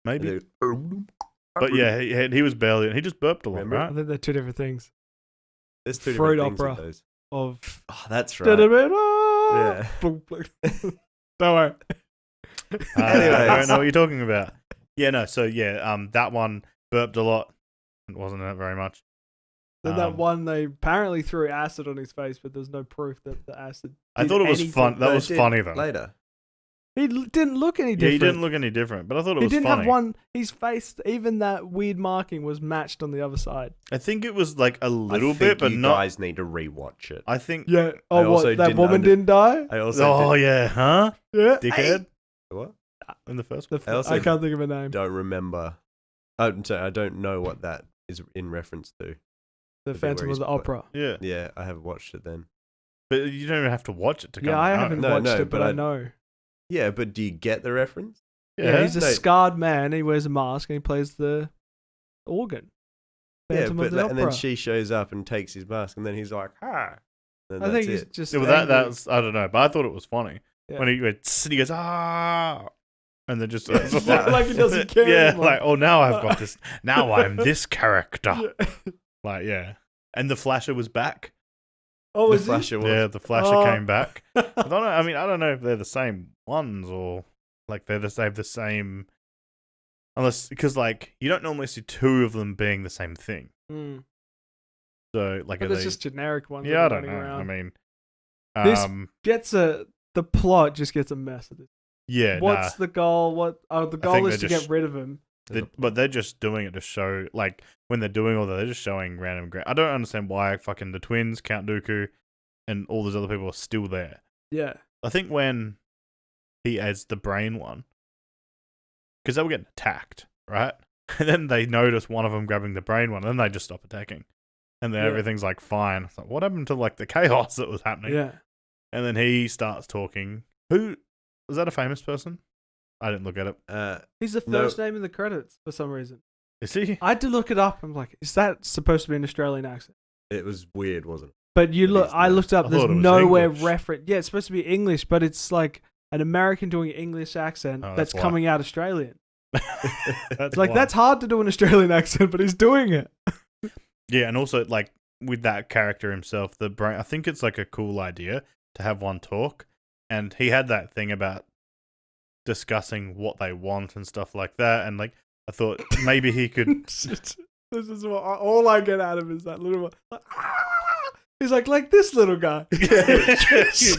maybe. And But yeah, he was barely... He just burped a lot, Remember? I right? think they're two different things. there's 2 Fruit different things opera. of those. Of... Oh, that's right. Yeah. Yeah. Don't worry. I don't know what you're talking about. Yeah, no. So that one burped a lot. It wasn't in it very much. Then that one, they apparently threw acid on his face, but there's no proof that the acid. I thought it was fun. That was funny though. Later. He didn't look any different. Yeah, he didn't look any different, but I thought it was funny. He didn't have one. His face, even that weird marking, was matched on the other side. I think it was like a little bit, but you not. guys need to rewatch it. I think. Yeah. Oh, what? That woman didn't die? I also. Yeah, huh? Yeah. Dickhead. What? In the first one. I can't think of her name. Don't remember. I'm sorry, I don't know what that is in reference to. The Phantom of the Opera. Yeah. Yeah, I haven't watched it then. But you don't even have to watch it to come. Yeah, I haven't watched it, but I know. Yeah, but do you get the reference? Yeah, he's a scarred man. He wears a mask and he plays the organ. Phantom of the Opera. And then she shows up and takes his mask, and then he's like, "Ha!" I think he's just. Yeah, well, that's I don't know, but I thought it was funny when he went. He goes, "Ah," and then just like he doesn't care. Yeah, anymore. like now I've got this. Now I'm this character. Like and the Flasher was back. Oh, was the Flasher? Yeah, the Flasher came back. I don't know. I mean, I don't know if they're the same ones or like they're the same. Unless because like you don't normally see two of them being the same thing. Mm. So like, but it's just generic ones. Yeah, I don't know. Around. I mean, this gets the plot just gets a mess of it. Yeah. What's the goal? The goal is to get rid of him. But they're just doing it to show, like, when they're doing all that, they're just showing random. I don't understand why fucking the twins, Count Dooku, and all those other people are still there. Yeah. I think when he adds the brain one, because they were getting attacked, right? And then they notice one of them grabbing the brain one, and then they just stop attacking. And then everything's, like, fine. It's like, what happened to, like, the chaos that was happening? Yeah. And then he starts talking. Who? Was that a famous person? I didn't look at it. He's the first name in the credits for some reason. Is he? I had to look it up. I'm like, is that supposed to be an Australian accent? It was weird, wasn't it? But I looked up. There's nowhere reference. Yeah, it's supposed to be English, but it's like an American doing an English accent that's coming out Australian. That's hard to do an Australian accent, but he's doing it. Yeah, and also like with that character himself, the brain. I think it's like a cool idea to have one talk, and he had that thing about discussing what they want and stuff like that, and like I thought maybe he could. This is what all I get out of is that little one. Like, he's like this little guy. He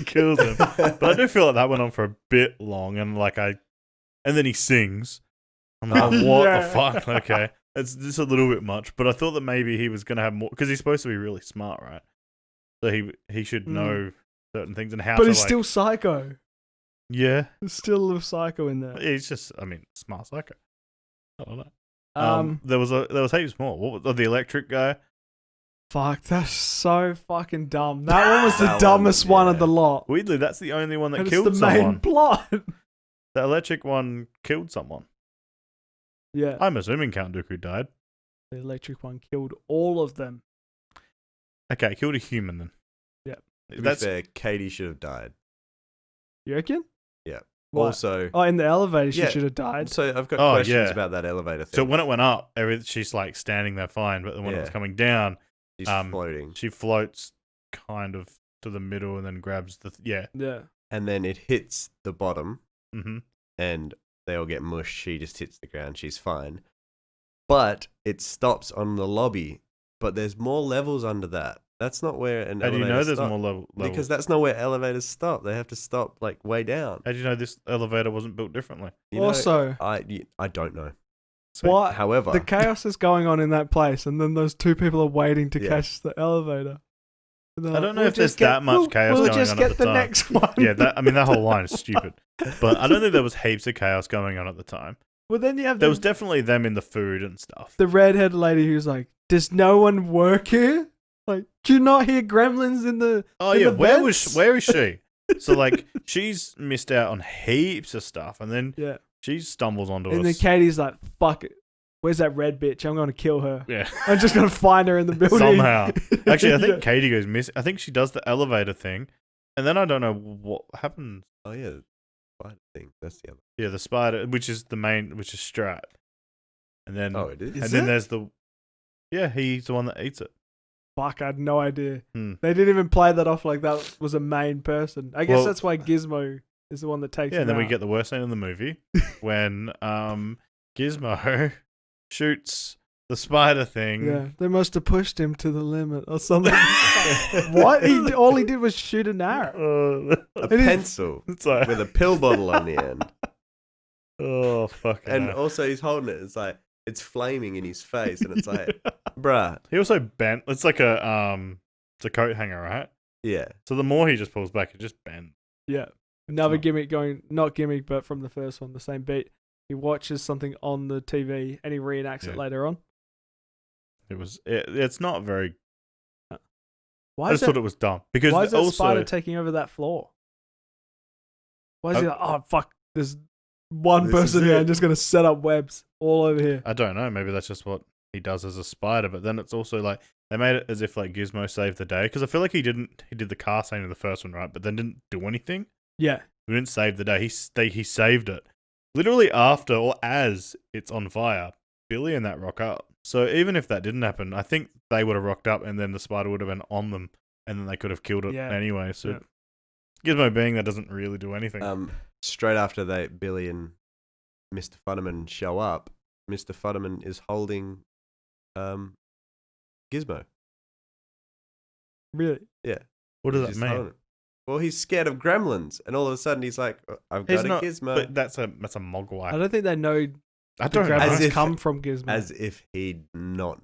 kills him. But I do feel like that went on for a bit long, and then he sings. I'm like, what the fuck? Okay, it's just a little bit much. But I thought that maybe he was gonna have more because he's supposed to be really smart, right? So he should know certain things and how. But he's still psycho. Yeah. There's still a little psycho in there. He's just, smart psycho. I don't know. There was heaps more. What was the electric guy? Fuck, that's so fucking dumb. That one was the dumbest one of the lot. Weirdly, that's the only one that and killed it's the someone. main plot. The electric one killed someone. Yeah. I'm assuming Count Dooku died. The electric one killed all of them. Okay, killed a human then. Yeah. To be fair, Katie should have died. You reckon? Yeah. What? Also, in the elevator, she should have died. So I've got questions about that elevator thing. So when it went up, she's like standing there fine, but when it was coming down, she's floating. She floats kind of to the middle and then grabs Yeah. And then it hits the bottom, mm-hmm. and they all get mushed. She just hits the ground. She's fine. But it stops on the lobby. But there's more levels under that. That's not where an elevator How do you know there's stop. more levels? Because that's not where elevators stop. They have to stop like way down. How do you know this elevator wasn't built differently? I don't know. What? However, the chaos is going on in that place, and then those two people are waiting to catch the elevator. I don't know if there's that much chaos going on at the time. We'll just get the next one. Yeah, that whole line is stupid. But I don't think there was heaps of chaos going on at the time. Well, then you have there was definitely them in the food and stuff. The redhead lady who's like, "Does no one work here? Like, do you not hear gremlins in the?" Oh yeah, where is she? So like, she's missed out on heaps of stuff, and then she stumbles onto us. And then Katie's like, "Fuck it, where's that red bitch? I'm gonna kill her. Yeah, I'm just gonna find her in the building somehow." Actually, I think Katie goes missing. I think she does the elevator thing, and then I don't know what happens. Oh yeah. Spider thing. That's the other. Yeah, the spider, which is the main, which is Strat. And then, it is. And then there's he's the one that eats it. Fuck, I had no idea. They didn't even play that off like that was a main person. I guess that's why Gizmo is the one that takes. Yeah, and then we out. get the worst scene in the movie when Gizmo shoots the spider thing. Yeah, they must have pushed him to the limit or something. What? All he did was shoot an arrow. A pencil It's like, with a pill bottle on the end. oh fuck! And also he's holding it. It's like it's flaming in his face, and it's like, bruh. He also bent. It's like a it's a coat hanger, right? Yeah. So the more he just pulls back, it just bends. Yeah. Another not- gimmick going, not gimmick, but from the first one, the same beat. He watches something on the TV and he reenacts it Yeah. later on. It's not very. Why I is just thought it was dumb because why is that also spider taking over that floor? Why is he like, oh fuck, there's one This person is here. it. I'm just gonna set up webs all over here. I don't know. Maybe that's just what he does as a spider. But then it's also like they made it as if like Gizmo saved the day because I feel like he didn't. He did the car scene in the first one, right? But then didn't do anything. Yeah. He didn't save the day. He saved it literally after or as it's on fire. Billy and that rock up. So even if that didn't happen, I think they would have rocked up and then the spider would have been on them and then they could have killed it anyway. So Gizmo being there doesn't really do anything. Straight after Billy and Mr. Futterman show up, Mr. Futterman is holding Gizmo. Really? Yeah. What does He's that just holding mean? it. Well, he's scared of gremlins, and all of a sudden he's like, "I've got a Gizmo." But that's a mogwai. I don't think they know I the don't know. gremlins As if- come from Gizmo. As if he'd not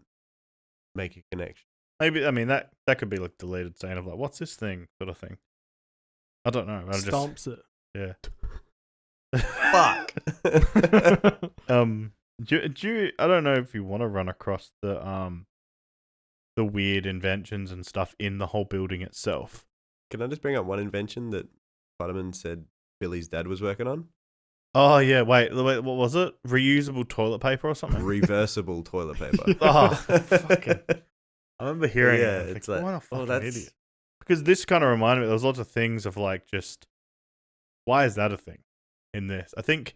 make a connection. Maybe I mean that could be like deleted scene of like what's this thing sort of thing. I don't know. Stomps Yeah. Fuck. Do you, I don't know if you want to run across the weird inventions and stuff in the whole building itself. Can I just bring up one invention that Futterman said Billy's dad was working on? Oh yeah, wait, what was it? Reusable toilet paper or something? Reversible toilet paper. Oh, fucking! I remember hearing Yeah, it. it's Like, like, what a oh, fucking that's- idiot. Because this kind of reminded me. There was lots of things of like just why is that a thing in this? I think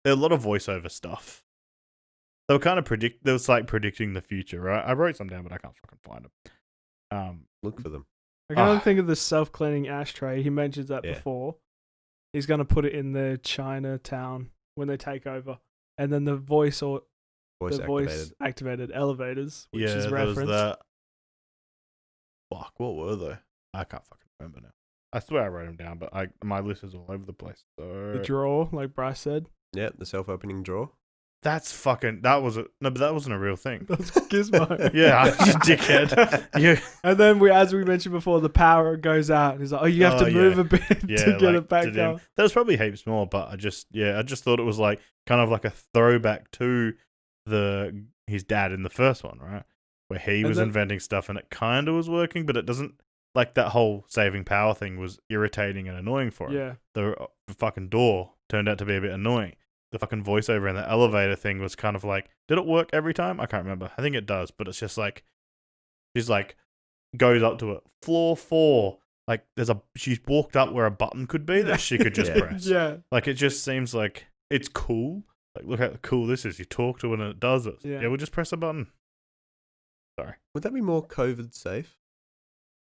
there are a lot of voiceover stuff. They were kind of There was like predicting the future, right? I wrote some down, but I can't fucking find them. Look for them. I can only think of the self-cleaning ashtray. He mentioned that Yeah. before. He's going to put it in the Chinatown when they take over. And then the voice activated elevators, which yeah, is there was referenced. that. Fuck, what were they? I can't fucking remember now. I swear I wrote them down, but my list is all over the place. So The drawer, like Bryce said. Yeah, the self-opening drawer. that's fucking. That wasn't a real thing. That's Gizmo. Yeah, you dickhead. You, And then as we mentioned before, the power goes out. He's like, oh, you have to move a bit yeah, to get like, it back to down. them. There was probably heaps more, but I just thought it was like kind of like a throwback to his dad in the first one, right? Where he was inventing stuff and it kind of was working, but it doesn't. Like that whole saving power thing was irritating and annoying for him. Yeah. The fucking door turned out to be a bit annoying. The fucking voiceover in the elevator thing was kind of like, did it work every time? I can't remember. I think it does, but it's just like, she's like, goes up to it, floor 4. Like she's walked up where a button could be that she could just Yeah. press. Yeah. Like it just seems like it's cool. Like look how cool this is. You talk to it and it does it. Yeah. Yeah, we'll just press a button. Sorry. Would that be more COVID safe?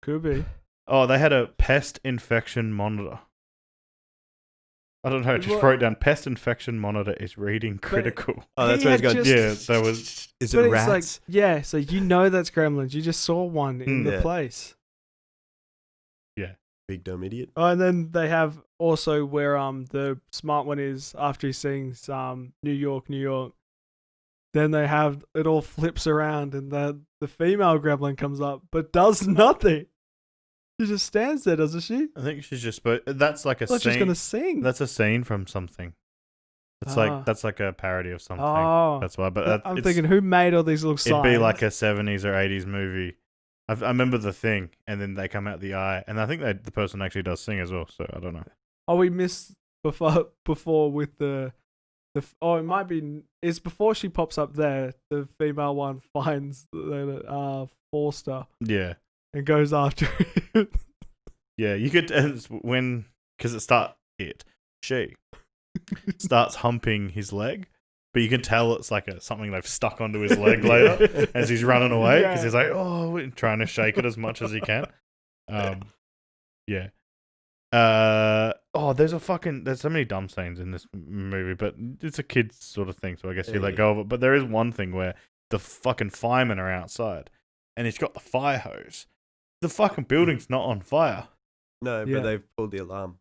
Could be. Oh, they had a pest infection monitor. I don't know. I just What? wrote down pest infection monitor is reading critical. Oh, that's He where he's had got. just- Yeah, that was. Is But it it's rats? like, yeah, so you know that's Gremlins. You just saw one in the Yeah. place. Big dumb idiot. Oh, and then they have also where the smart one is after he sings New York, New York. Then they have it all flips around and the female gremlin comes up but does nothing. She just stands there, doesn't she? I think she's just. But that's like a Like she's scene. gonna sing. That's a scene from something. It's Ah. like that's like a parody of something. Oh, That's why. But I'm thinking, who made all these little signs? it'd be like a 70s or 80s movie. I remember the thing, and then they come out the eye, and I think the person actually does sing as well. So I don't know. Oh, we missed before with the it might be it's before she pops up there. The female one finds the Forster Yeah, and goes after him. yeah. You could because she starts humping his leg, but you can tell it's like something they've stuck onto his leg later as he's running away because Yeah. he's like, oh, and trying to shake it as much as he can. Yeah. there's so many dumb scenes in this movie, but it's a kid's sort of thing, so I guess you let go of it. But there is one thing where the fucking firemen are outside, and he's got the fire hose. The fucking building's not on fire. No, but they've pulled the alarm.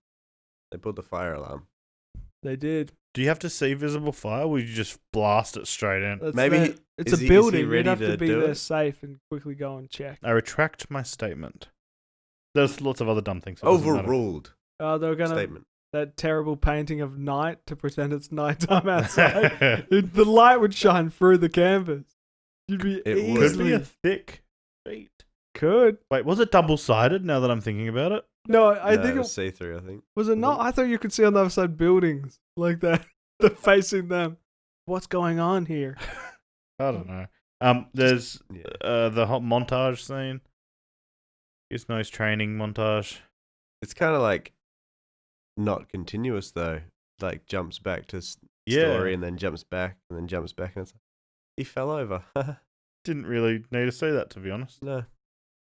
They pulled the fire alarm. They did. Do you have to see visible fire, or would you just blast it straight in? It's a building. You'd have to be there safe and quickly go and check. I retract my statement. There's lots of other dumb things. Overruled. Oh, they were going statement. That terrible painting of night to pretend it's nighttime outside. The light would shine through the canvas. You'd be Could be a thick sheet. Could. Wait, was it double-sided now that I'm thinking about it? No, I think it was see-through, I think. Was it not? I thought you could see on the other side buildings like that. They're facing them. What's going on here? I don't know. There's the hot montage scene. Gizmo's training montage. It's kind of like not continuous though. Like jumps back to story and then jumps back and then jumps back and it's like, he fell over. Didn't really need to say that, to be honest. No.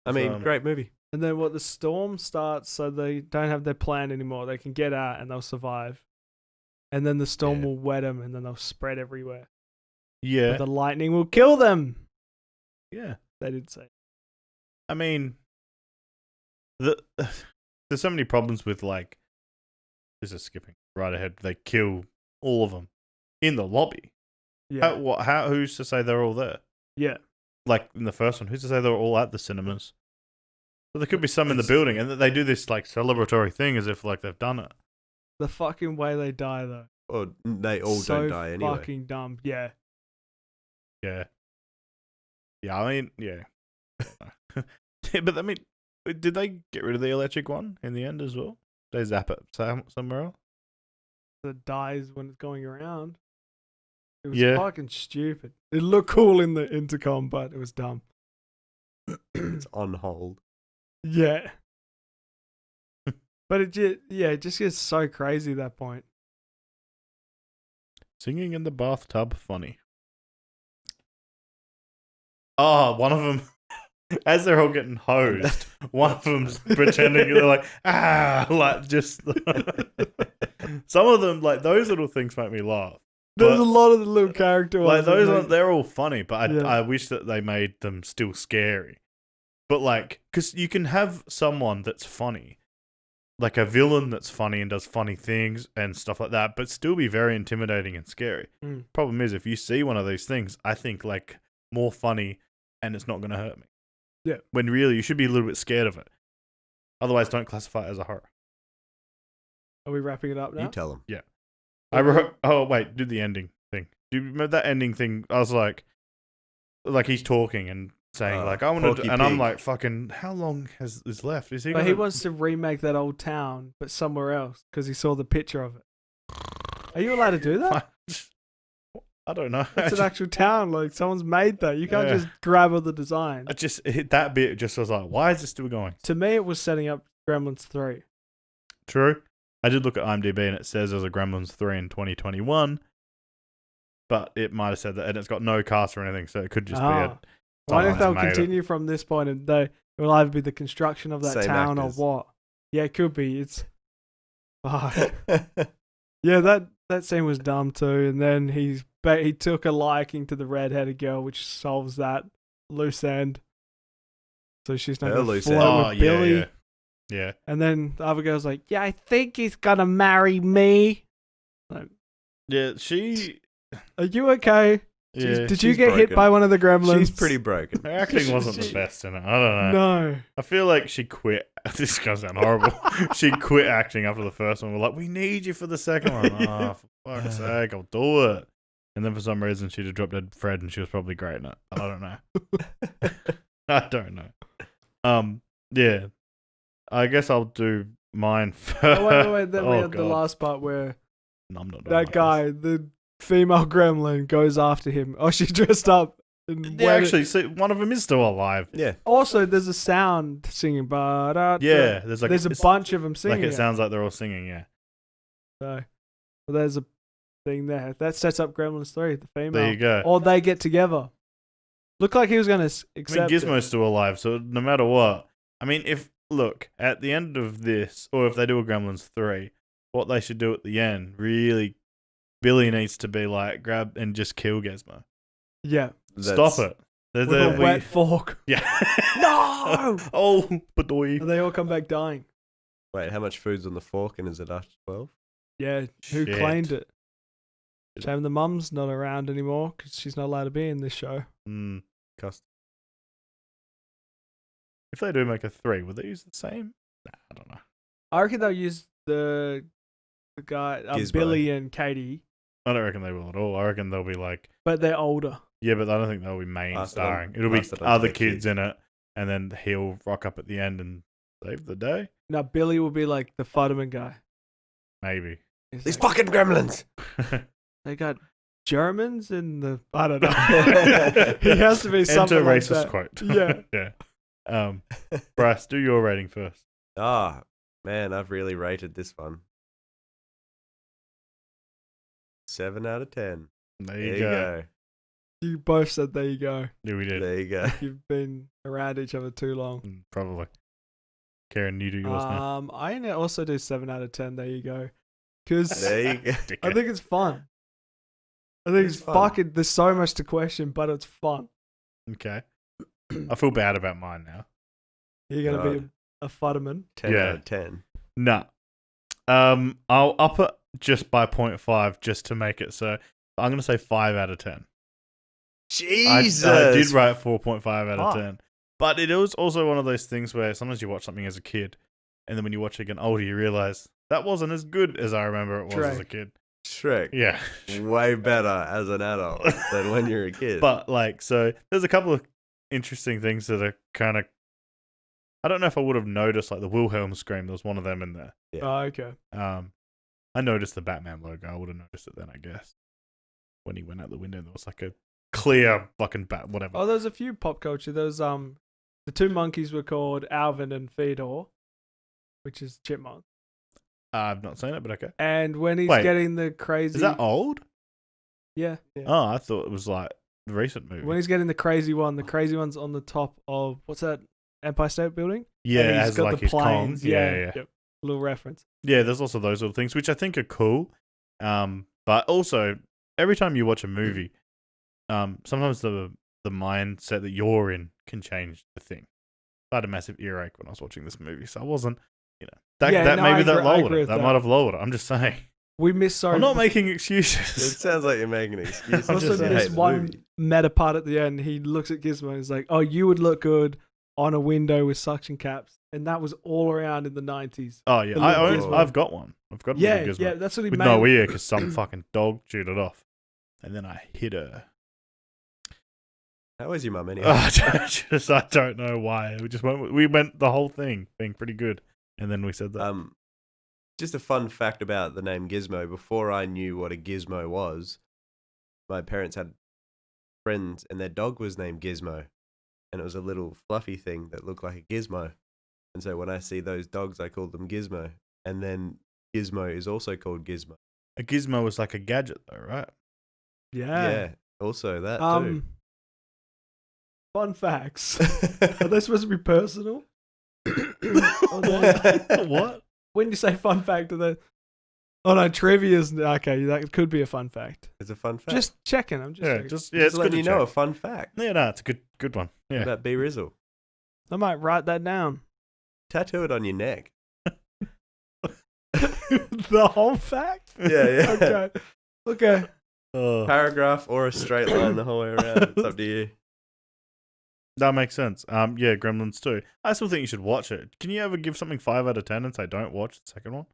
I mean, great movie. And then the storm starts, so they don't have their plan anymore. They can get out and they'll survive. And then the storm will wet them and then they'll spread everywhere. Yeah. But the lightning will kill them. Yeah. They did say. I mean, there's so many problems with, like, this is skipping right ahead. They kill all of them in the lobby. Yeah. Who's to say they're all there? Yeah. Like in the first one, who's to say they're all at the cinemas? So there could be some in the building, and they do this like celebratory thing as if like they've done it. The fucking way they die, though. Or they all don't die anyway. So fucking dumb. Yeah. Yeah. Yeah, I mean, yeah. But I mean, did they get rid of the electric one in the end as well? Did they zap it somewhere else? It dies when it's going around. It was fucking stupid. It looked cool in the intercom, but it was dumb. It's on hold. Yeah. But it just gets so crazy at that point. Singing in the bathtub, funny. Oh, one of them, as they're all getting hosed, one of them's pretending they're like, like just. Some of them, like those little things make me laugh. There's a lot of the little character ones. Like those, they're all funny, but I wish that they made them still scary. But like, because you can have someone that's funny, like a villain that's funny and does funny things and stuff like that, but still be very intimidating and scary. Problem is, if you see one of these things, I think like more funny and it's not going to hurt me. Yeah. When really you should be a little bit scared of it. Otherwise, don't classify it as a horror. Are we wrapping it up now? You tell them. Yeah. Do the ending thing. Do you remember that ending thing? I was like he's talking and saying like, I want to, and I'm like, fucking, how long is left? Is he? But he wants to remake that old town, but somewhere else because he saw the picture of it. Are you allowed to do that? I don't know. It's an actual town. Like someone's made that. You can't just grab all the design. I just hit that bit. Just was like, why is this still going? To me, it was setting up Gremlins 3. True. I did look at IMDb and it says there's a Gremlins 3 in 2021, but it might have said that, and it's got no cast or anything, so it could just be a. I wonder if they'll continue from this point, and it will either be the construction of that Same town actors. or what. Yeah, it could be. It's. Yeah, that scene was dumb too, and then he took a liking to the red-headed girl, which solves that loose end. So she's not going to flirt with Billy. Yeah. And then the other girl's like, yeah, I think he's going to marry me. Like, yeah, she... Are you okay? Yeah, Did you get hit by one of the gremlins? She's pretty broken. Her acting wasn't the best in it. I don't know. No. I feel like she quit. This is going to sound horrible. She quit acting after the first one. We're like, we need you for the second one. Oh, for fuck's sake, I'll do it. And then for some reason, she'd have dropped dead Fred and she was probably great in it. I don't know. I don't know. Yeah. I guess I'll do mine first. Oh, wait. Then we had the last part where no, I'm not doing that guy, the female gremlin, goes after him. Oh, she's dressed up. Yeah, actually, so one of them is still alive. Yeah. Also, there's a sound singing. Yeah, there's a bunch of them singing. Like it sounds like they're all singing, yeah. So, well, there's a thing there. That sets up Gremlins 3, the female. There you go. Or they get together. Looked like he was going to accept Gizmo's still alive, so no matter what. I mean, at the end of this, or if they do a Gremlins 3, what they should do at the end, really, Billy needs to be like, grab and just kill Gizmo. Yeah. Stop it. With a wet fork. Yeah. No! Oh, badoy. And they all come back dying. Wait, how much food's on the fork and is it after 12? Yeah, who Shit. claimed it? Shame the mum's not around anymore because she's not allowed to be in this show. Cost. If they do make a 3, would they use the same? Nah, I don't know. I reckon they'll use the guy, Gizmo. Billy and Katie, I don't reckon they will at all. I reckon they'll be like, but they're older. yeah, but I don't think they'll be main Pass it starring. on- It'll be pass it on to other their kids kids. in it, and then he'll rock up at the end and save the day. Now Billy will be like the Futterman guy. Maybe. He's These like, fucking gremlins! they got Germans in the. I don't know. He has to be something Enter like racist that. quote. Yeah. yeah. Bryce, do your rating first. Ah, man, I've really rated this one. 7 out of 10. There There you you go. go. You both said there you go. Yeah, we did. There you go. You've been around each other too long. Probably. Karen, you do yours now. I also do 7 out of 10. There you go. Because There you go. I think it's fun. I think it's It's fun. fucking. There's so much to question, but it's fun. Okay. I feel bad about mine now. You're gonna be God. a Futterman. 10 Yeah. out of 10. Nah. I'll up it just by 0.5 just to make it so. I'm going to say 5 out of 10. Jesus! I did write 4.5 out of Fuck. 10. But it was also one of those things where sometimes you watch something as a kid, and then when you watch it again older, you realize that wasn't as good as I remember it was as a Shrek. kid. Shrek. Yeah. Way better as an adult than when you're a kid. But, like, so there's a couple of interesting things that are kind of. I don't know if I would have noticed, like, the Wilhelm scream. There was one of them in there. Yeah. Oh, okay. I noticed the Batman logo. I would have noticed it then, I guess. When he went out the window, there was like a clear fucking bat, whatever. Oh, there's a few pop culture. There's the two monkeys were called Alvin and Fedor, which is chipmunk. I've not seen it, but okay. And when he's Wait, getting the crazy, Is that old? yeah. Oh, I thought it was like the recent movie. When he's getting the crazy one's on the top of what's that, Empire State Building? yeah, And it he's has got like the his planes. Kong. Yeah. Yep. A little reference. Yeah, there's also those little things, which I think are cool. But also, every time you watch a movie, sometimes the mindset that you're in can change the thing. I had a massive earache when I was watching this movie, so I wasn't, that Yeah, no, maybe I that agree- I lowered agree it. with That that. might have lowered it. I'm just saying. We missed so. I'm not making It excuses. sounds like you're making an excuse. I'm Also, just saying. this hate the one movie. meta part at the end, he looks at Gizmo and is like, "Oh, you would look good on a window with suction caps," and that was all around in the 90s. Oh yeah, The little Gizmo. I've got one. I've got a Yeah, little Gizmo. yeah, that's what he With made. no ear because some fucking dog chewed it off, and then I hit her. How is your mum anyway? I don't know why. We went the whole thing being pretty good, and then we said that. Just a fun fact about the name Gizmo. Before I knew what a gizmo was, my parents had friends and their dog was named Gizmo. And it was a little fluffy thing that looked like a gizmo. And so when I see those dogs, I call them Gizmo. And then Gizmo is also called Gizmo. A gizmo was like a gadget, though, right? Yeah. Also that too. Fun facts. Are they supposed to be personal? Or they- What? when you say fun fact, are they? Oh no, trivia's okay. That could be a fun fact. It's a fun fact. Just checking. I'm just Yeah, checking. it's Just good letting to you know a check. fun fact Yeah, no, it's a good one. Yeah. about B Rizzle. I might write that down. Tattoo it on your neck. The whole fact. Yeah. Okay. Oh, Paragraph or a straight line the whole way around. It's up to you. that makes sense. Yeah, Gremlins too. I still think you should watch it. Can you ever give something 5 out of 10 and say don't watch the second one?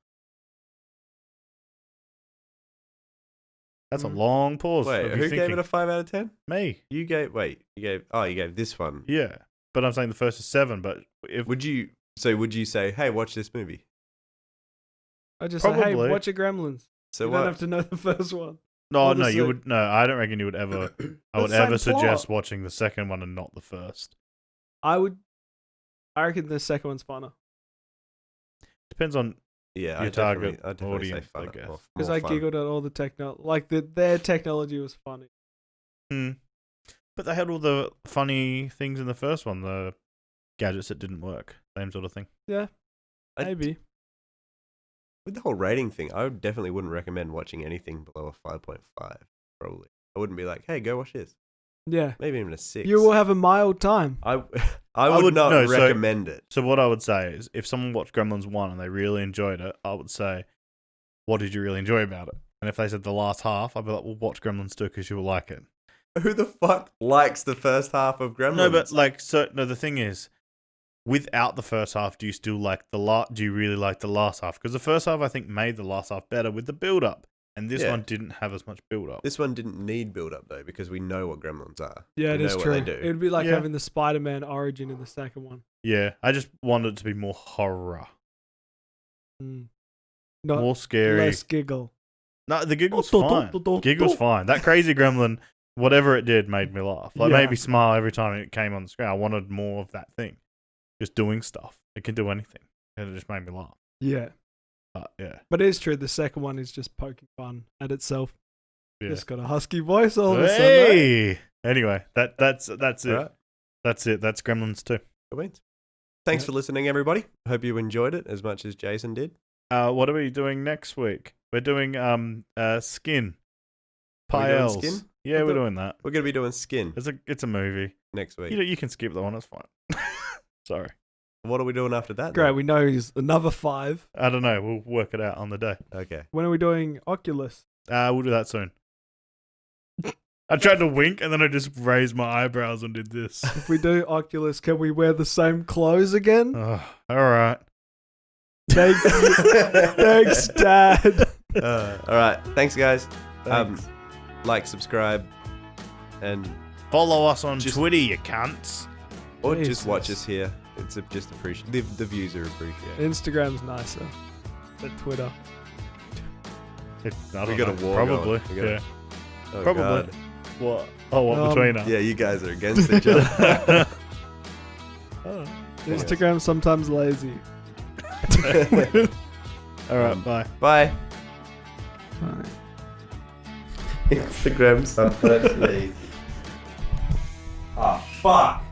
That's a long pause. Wait, of you who gave thinking. it a 5 out of 10? Me? You gave this one. Yeah, but I'm saying the first is 7. But if Would you say, hey, watch this movie? I just say, hey, Probably. watch your Gremlins. So You what? don't have to know the first one. no, or the no, you sec- would no. I don't reckon you would ever. I would The same ever suggest plot. watching the second one and not the first. I reckon the second one's funner. Depends on. Yeah, Your I target definitely audience, say fun. I guess. More Because I fun. giggled at all the their technology was funny. But they had all the funny things in the first one. The gadgets that didn't work, same sort of thing. Yeah, I- maybe. With the whole rating thing, I definitely wouldn't recommend watching anything below a 5.5. Probably, I wouldn't be like, "Hey, go watch this." Yeah. Maybe even a 6. You will have a mild time. I would not recommend it. So what I would say is, if someone watched Gremlins 1 and they really enjoyed it, I would say, what did you really enjoy about it? And if they said the last half, I'd be like, well, watch Gremlins 2 because you will like it. Who the fuck likes the first half of Gremlins? No, but the thing is, without the first half, do you still like do you really like the last half? Because the first half, I think, made the last half better with the build-up. And this one didn't have as much build-up. This one didn't need build-up, though, because we know what Gremlins are. Yeah, it is true. What they do. It'd be like having the Spider-Man origin in the second one. Yeah, I just wanted it to be more horror. Not more scary. Less giggle. No, the giggle's fine. Giggle's fine. That crazy gremlin, whatever it did, made me laugh. Like, made me smile every time it came on the screen. I wanted more of that thing. Just doing stuff. It can do anything. And it just made me laugh. Yeah. Yeah. But it is true, the second one is just poking fun at itself. Yeah. It's got a husky voice all of a sudden. Anyway, that's it. Right. That's it. That's Gremlins 2. Thanks for listening, everybody. I hope you enjoyed it as much as Jason did. What are we doing next week? We're doing Skin. Doing Skin? Skin? Yeah, we're doing that. We're going to be doing Skin. It's a movie. Next week. You can skip that one. It's fine. Sorry. What are we doing after that? Great, we know he's another 5. I don't know. We'll work it out on the day. Okay. When are we doing Oculus? We'll do that soon. I tried to wink and then I just raised my eyebrows and did this. If we do Oculus, can we wear the same clothes again? All right. Thanks, Dad. All right. Thanks, guys. Thanks. Like, subscribe, and follow us on Twitter, you cunts. Or just watch us here. It's just appreciate the views are appreciated. Instagram's nicer than Twitter. We got a war probably. Going. Yeah. Oh, probably. God. What? Oh, what between us? Yeah, you guys are against each other. Instagram's sometimes lazy. All right, bye. Bye. Bye. Instagram sometimes lazy. Oh, fuck.